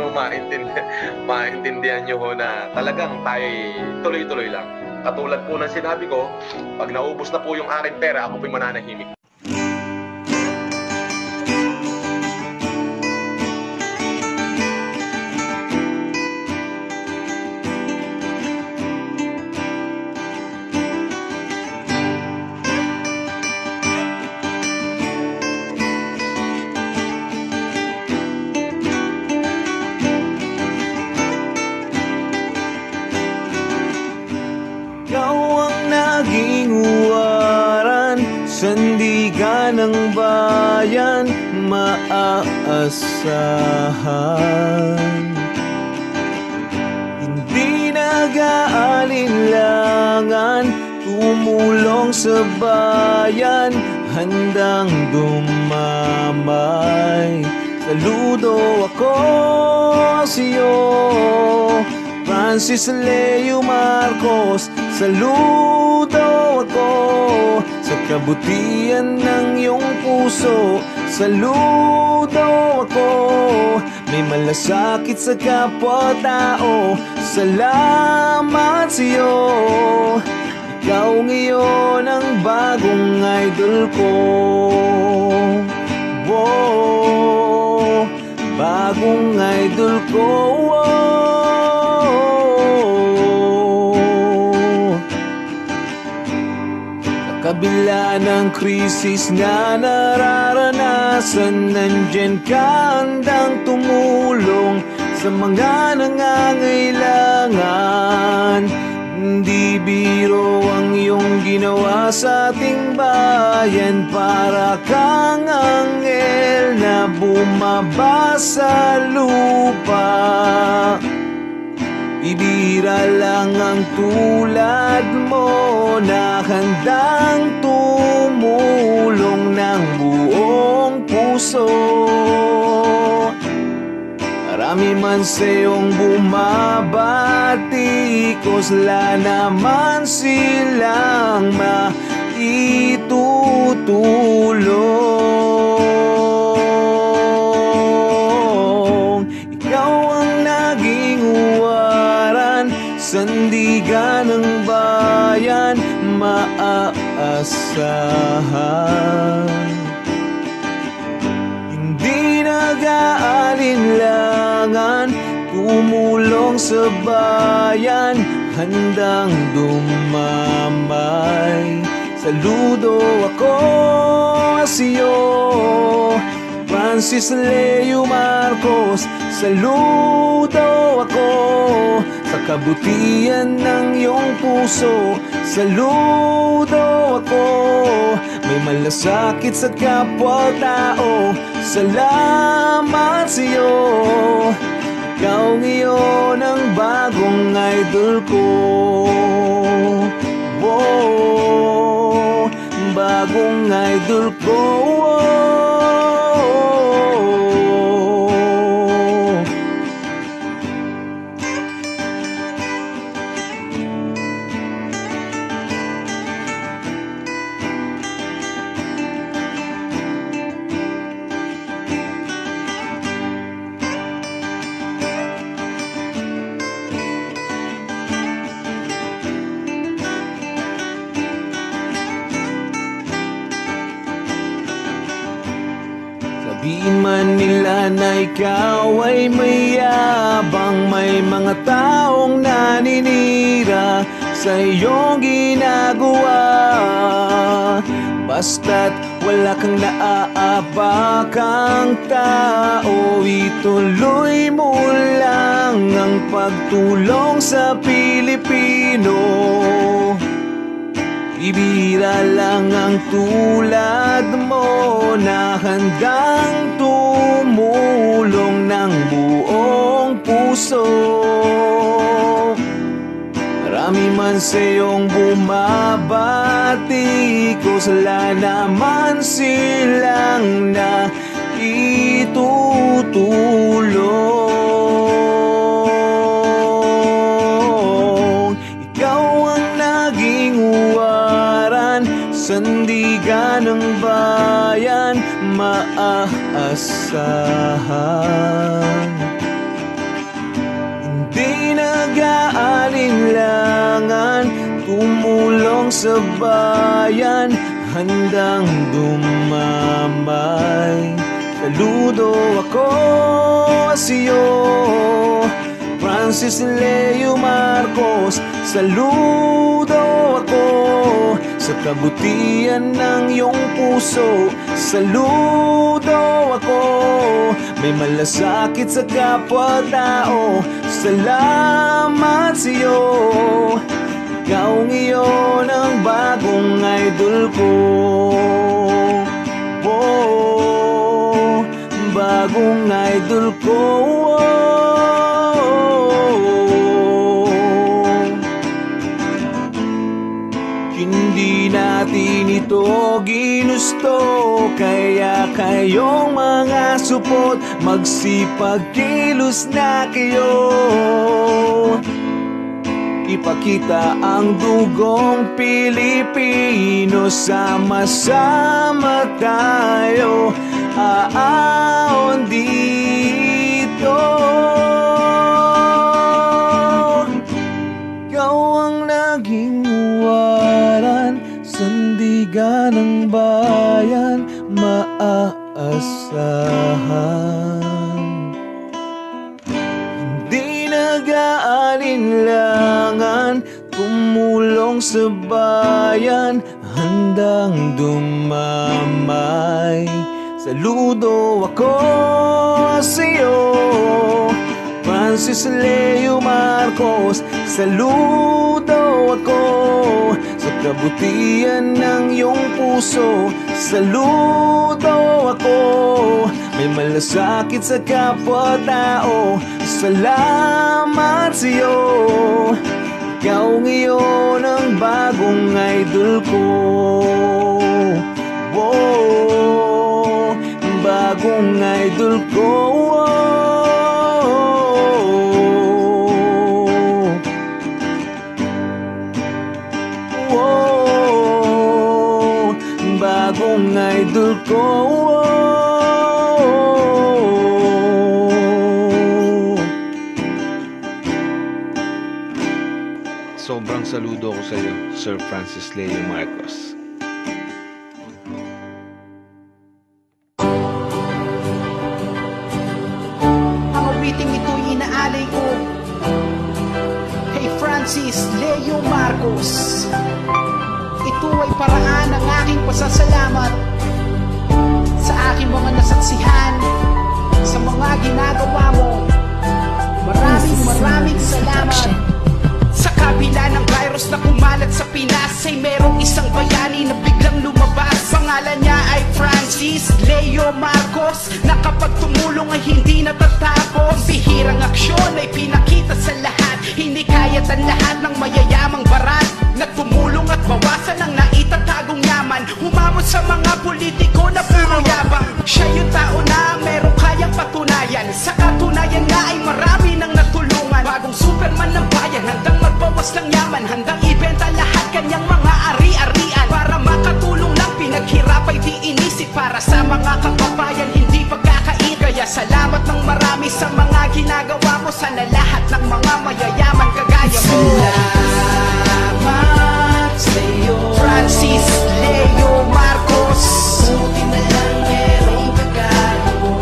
maintindihan nyo ho na talagang tayo tuloy-tuloy lang. Katulad po ng sinabi ko, pag naubos na po yung aking pera, ako po'y mananahimik. Sandigan ng bayan, maaasahan. Hindi nag-aalinlangan, tumulong sa bayan, handang dumamay. Saludo ako sa'yo, Francis Leo Marcos. Saludo ako sa kabutihan ng iyong puso. Saludo ako, may malasakit sa kapwa-tao. Salamat sa'yo, ikaw ngayon ang bagong idol ko. Wow, bagong idol ko. Wow. Kabila ng krisis na nararanasan, iwasan, nandyan ka handang tumulong sa mga nangangailangan. Hindi biro ang iyong ginawa sa ating bayan, para kang anghel na bumaba sa lupa. Bibira lang ang tulad mo na handang tumulong ng buong puso. Marami man sa'yong bumabati, kusla naman silang maitutulong. Ikaw ang naging uwaran, sandigan ng bayan, maaasahan. Hindi nag-aalinlangan, tumulong sa bayan, handang dumamay. Saludo ako sa'yo, Francis Leo Marcos. Saludo ako sa kabutihan ng iyong puso. Saludo ako, may malasakit sa kapwa-tao. Salamat sa'yo, ikaw ngayon ang bagong idol ko. Wow, bagong idol ko. Sabihin man nila na ikaw ay mayabang, may mga taong naninira sa iyong ginagawa. Basta't wala kang naaabakang tao, ituloy mo lang ang pagtulong sa Pilipino. Bibira lang ang tulad mo na handang tumulong ng buong puso. Marami man sa'yong bumabati, kusla naman silang naitutulong. Ikaw ang naging uwaran, sandigan ng bayan, maaasahan. Hindi nag-aalinlangan, tumulong sa bayan, handang dumamay. Saludo ako sa'yo, Francis Leo Marcos. Saludo ako sa kabutihan ng iyong puso. Saludo ako, may malasakit sa kapwa-tao. Salamat sa'yo, ikaw ngayon ang bagong idol ko. Oh, bagong idol ko. Hindi natin ito ginusto, kaya kayong mga supot, magsipag kilos na kayo. Ipakita ang dugong Pilipino, sama-sama tayo aahon dito. Ikaw ang naging uwaran, sandigan ng bayan, maaasahan. Hindi nag-aalinlangan, tumulong sa bayan, handang dumamay. Saludo ako sa'yo, Francis Leo Marcos. Saludo ako sa kabutihan ng iyong puso. Saludo ako, may malasakit sa kapwa-tao. Salamat sa'yo, ikaw ngayon ang bagong idol ko. Wow, bagong idol ko. Wow, bagong idol ko. Sobrang saludo ako sa iyo, Sir Francis Leo Marcos. Ang awiting ito'y inaalay ko kay Francis Leo Marcos. Ito ay paraan ng aking pasasalamat sa aking mga nasaksihan, sa mga ginagawa mo. Maraming salamat. Sa kabila ng virus na kumalat sa Pinas, ay merong isang bayani na biglang lumabas. Pangalan niya ay Francis Leo Marcos, na kapag tumulong ay hindi natatapos. Ang bihirang aksyon ay pinakita sa lahat, hindi kaya't ang lahat ng mayayamang barat na tumulong at bawasan ang naitatagong yaman. Humamon sa mga politiko na puro yabang. Siya yung tao na merong kayang patunayan. Sa katunayan nga ay marami nang natulungan. Bagong Superman ng bayan, handang magbawas ng yaman, handang ibenta lahat kanyang mga ari-arian. Para makatulong lang, pinaghirap ay di inisip. Para sa mga kababayan, hindi pagkakain. Kaya salamat ng marami sa mga ginagawa mo. Sana lahat ng mga mayayaman kagaya mo. Salamat sa'yo, Francis Leo Marcos. Buti na lang merong kagaya mo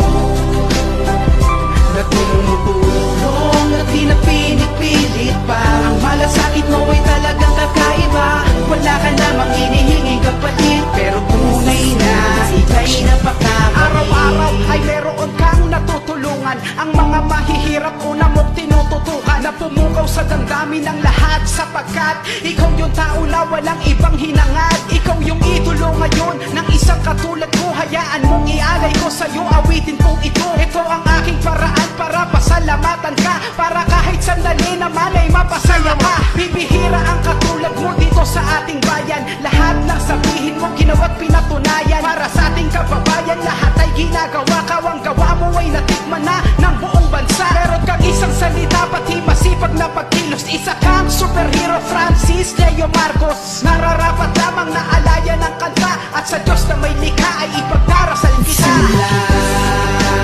na tumutulong at di na pinipilit pa. Ang malasakit mo ay talagang kakaiba. Wala ka namang inihinging kapalit, pero tunay na ika'y napakabait. Araw-araw ay meron kang natutulungan. Ang mga mahihirap una mo'ng tinututukan, na pumukaw sa damdamin ng lahat, sapagkat ikaw yung tao na walang ibang hinangad. Ikaw yung idolo ngayon ng isang katulad ko. Hayaan mong ialay ko sa'yo awitin kong ito. Ito ang aking paraan para pasalamatan ka, para kahit sandali naman ay mapasaya ka. Bibihira ang katulad mo dito sa ating bayan. Lahat ng sabihin mo ginawa't pinatunayan. Para sa ating kababayan, lahat ay ginagawa. Kawang gawa mo ay natikman na ng buong bansa. Meron kang isang salita, pati masipag na pagkilos. Isa kang superhero, Francis Leo Marcos. Nararapat lamang na alaya ng kanta, at sa Diyos na may likha ay ipagdarasal kita.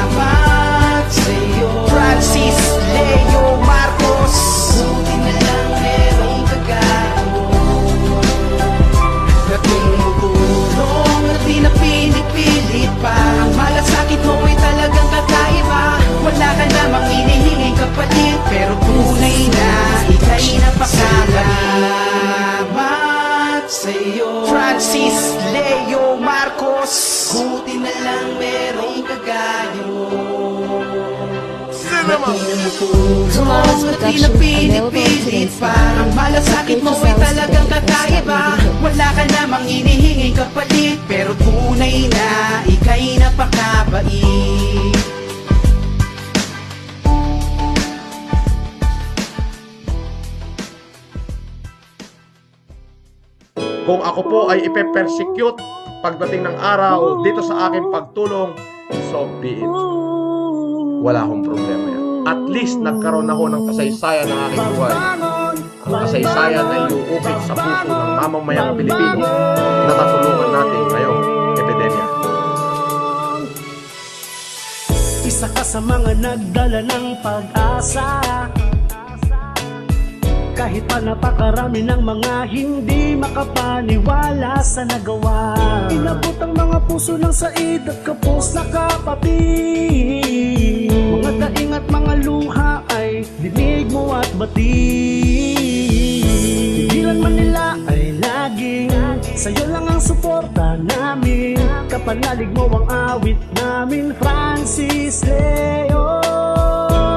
Salamat sa'yo, Francis Leo Marcos. Buti na lang merong kagaya mo na tumutulong at di na pinipilit pa. Ang malasakit mo ay talagang kakaiba. Wala ka namang inihinging kapalit, pero tunay na ika'y napakasalamat sa'yo, Francis Leo Marcos. Buti na lang merong kagaya mo na tumutulong at di na pinipilit pa. Ang malasakit mo ay talagang kakaiba. Wala ka namang inihinging kapalit, pero tunay na ika'y napakabait. Kung ako po ay ipe-persecute pagdating ng araw dito sa aking pagtulong, so be it. Wala akong problema yan. At least nagkaroon ako ng kasaysayan ng aking buhay. Ang kasaysayan na iuukit sa puso ng mamamayang Pilipino na katulungan natin ngayong epidemya. Isa ka sa mga nagdala ng pag-asa, kahit pa napakarami ng mga hindi makapaniwala sa nagawa. Inabot ang mga puso ng said at kapos na kapatid. Mga daing at mga luha ay dinig mo at batid. Tigilan man nila ay laging sa'yo lang ang suporta namin. Kapag panalig mo ang awit namin, Francis Leo.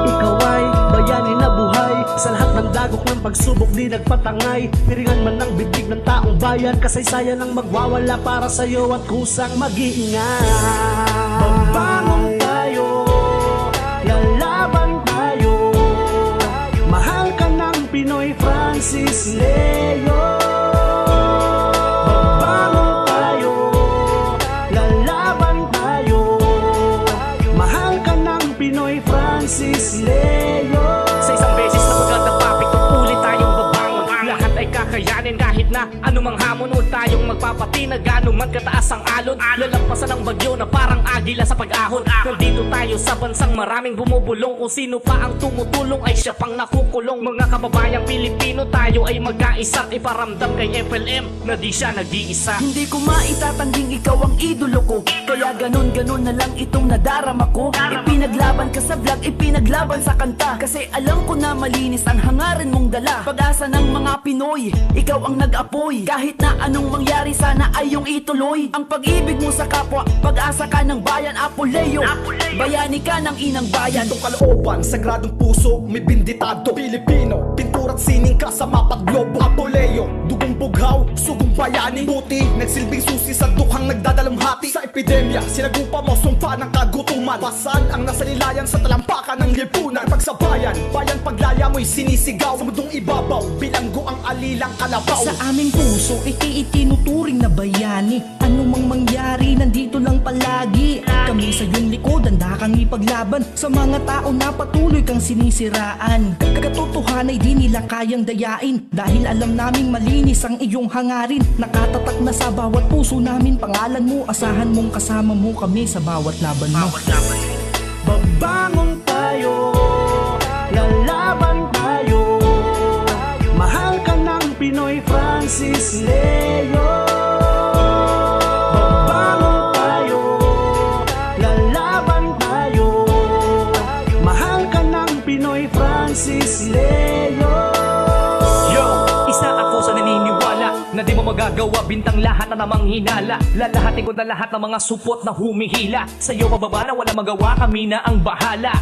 Ikaw ay bayani na buhay, sa lahat ng dagok ng pagsubok di nagpatangay. Piringan man ng bibig ng taong bayan, kasaysayan ang magwawala para sa'yo at kusang mag-iingat. Magbangon tayo, lalaban tayo, mahal ka ng Pinoy, Francis Leo. Magbangon tayo, lalaban tayo, mahal ka ng Pinoy, Francis Leo. Sa isang beses na pagkadapa, pitong ulit tayong babangon. Lahat ay kakayanin kahit na anumang hamon. Huwag tayong magpapatinag, anuman kataas ang alon. Lalampasan ang bagyo na parang agila sa pag-ahon. Nandito tayo sa bansang maraming bumubulong. Kung sino pa ang tumutulong ay siya pang nakukulong. Mga kababayang Pilipino, tayo ay magkaisa at iparamdam kay FLM na di siya nag-iisa. Hindi ko maitatanging ikaw ang idolo ko, kaya ganun-ganun na lang itong nadarama ko. Ipinaglaban ka sa vlog, ipinaglaban sa kanta, kasi alam ko na malinis ang hangarin mong dala. Pag-asa ng mga Pinoy, ikaw ang nag-apoy. Kahit na anong mangyari, sana ay yung ituloy ang pag-ibig mo sa kapwa. Pag-asa ka ng bayan, Apoleo. Bayani ka ng inang bayan. Itong kalooban, sagradong puso, may binditado Pilipino, pintura't sining ka sa mapag globo. Apoleo, dugong bughaw, sugong bayani. Buti, nagsilbing susi sa dukhang nagdadalamhati. Sa epidemya, sinagupa mo sumpa ng kagutuman. Pasal ang nasalilayan sa talampakan ng lipunan. Pagsabayan, bayan paglaya mo'y sinisigaw. Sa mundong ibabaw, bilanggo ang alilang kalabaw. Sa aming puso, itinuturing na bayani. Ano mang mangyari, nandito lang palagi. Kami sa iyong likod, handa kang ipaglaban sa mga tao na patuloy kang sinisiraan. Katotohanan ay di nila kayang dayain, dahil alam naming malinis ang iyong hangarin. Nakatatak na sa bawat puso namin pangalan mo. Asahan mong kasama mo kami sa bawat laban mo. Magbangon tayo, lalaban tayo, mahal ka ng Pinoy, Francis Leo. Magbangon tayo, lalaban tayo, mahal ka ng Pinoy, Francis Leo. Yo, isa ako sa naniniwala na di mo magagawa bintang lahat na namang hinala. Lalahatin ko na lahat ng mga supot na humihila. Sa'yo mababa na wala magawa, kami na ang bahala.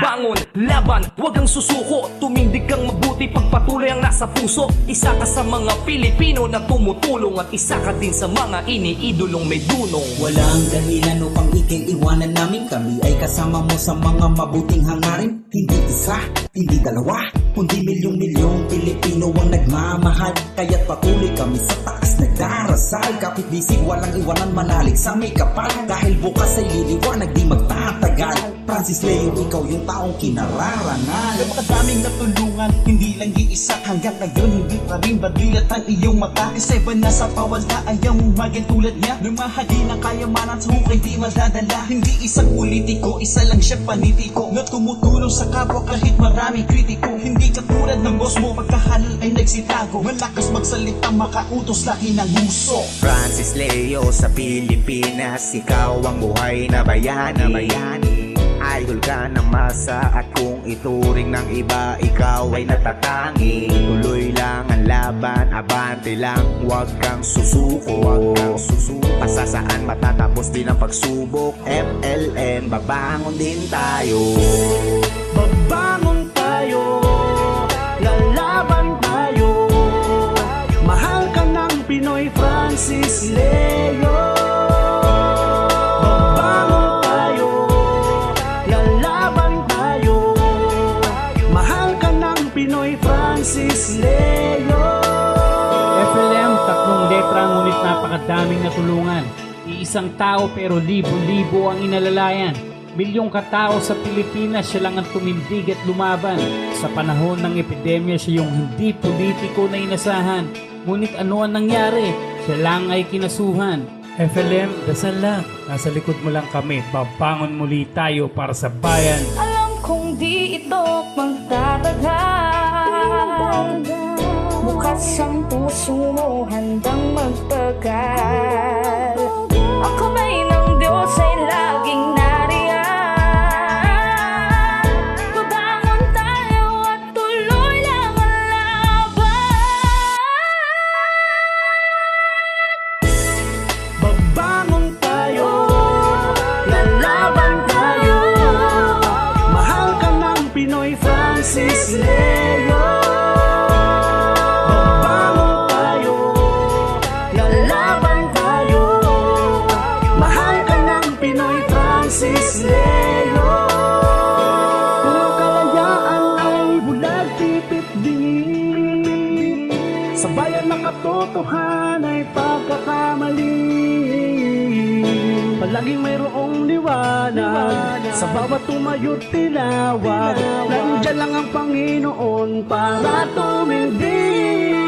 Bangon, laban, huwag kang susuko. Tumindig kang mabuti, pagpatuloy ang nasa puso. Isa ka sa mga Pilipino na tumutulong, at isa ka din sa mga iniidolong may dunong. Walang dahilan upang iwanan namin. Kami ay kasama mo sa mga mabuting hangarin. Hindi isa, hindi dalawa, kundi milyong-milyong Pilipino ang nagmamahal. Kaya't patuloy kami sa taas nagdarasal. Kapit bisig walang iwanan, manalig sa may kapal. Dahil bukas ay liliwanag, di magtatagal. Francis Leo, ikaw yung taong kinararangal. Napakadaming natulungan, hindi lang iisa. Hanggang ngayon, hindi pa rin badilat ang iyong mata. Kasi ba nasa pawala, ayaw mong maging tulad niya. Lumahagi ng kayamanan sa hukay di madadala. Hindi isang politiko, isa lang siya panitiko, na tumutulong sa kapwa kahit maraming kritiko. Hindi katulad ng boss mo, pagkahalal ay nagsitago. Malakas magsalita, makautos laki ng gusto. Francis Leo sa Pilipinas, ikaw ang buhay na bayani. Idol ka ng masa, at kung ituring ng iba, ikaw ay natatangi. Tuloy lang ang laban, abante lang, huwag kang susuko. Pasasaan matatapos din ang pagsubok. FLM, babangon din tayo. Magbangon tayo, lalaban tayo, mahal ka ng Pinoy, Francis Leo. Magbangon tayo, lalaban tayo, mahal ka ng Pinoy, Francis Leo. FLM, tatlong letra ngunit napakadaming natulungan. Iisang tao pero libo-libo ang inalalayan. Milyong katao sa Pilipinas, siya lang ang tumindig at lumaban. Sa panahon ng epidemya, siya yung hindi politiko na inasahan. Ngunit ano ang nangyari? Siya lang ay kinasuhan. FLM, dasal lang. Nasa likod mo lang kami. Babangon muli tayo para sa bayan. Alam kong di ito magtatagal. Bukas ang puso mo, handang magtagal. Ang kamay ng Diyos ay laging nariyan. Babangon tayo at tuloy lang ang laban. Babangon tayo, Francis Leo. Magbangon tayo, lalaban tayo. Mahal ka ng Pinoy, Francis Leo. Kung ang kalayaan ay bulag, tipit dingin, sa bayan ng katotohan ay pagkakamali. Palaging mayroong liwanag sa bawat tumayo't tinawag. Nandiyan lang ang Panginoon para tumindi.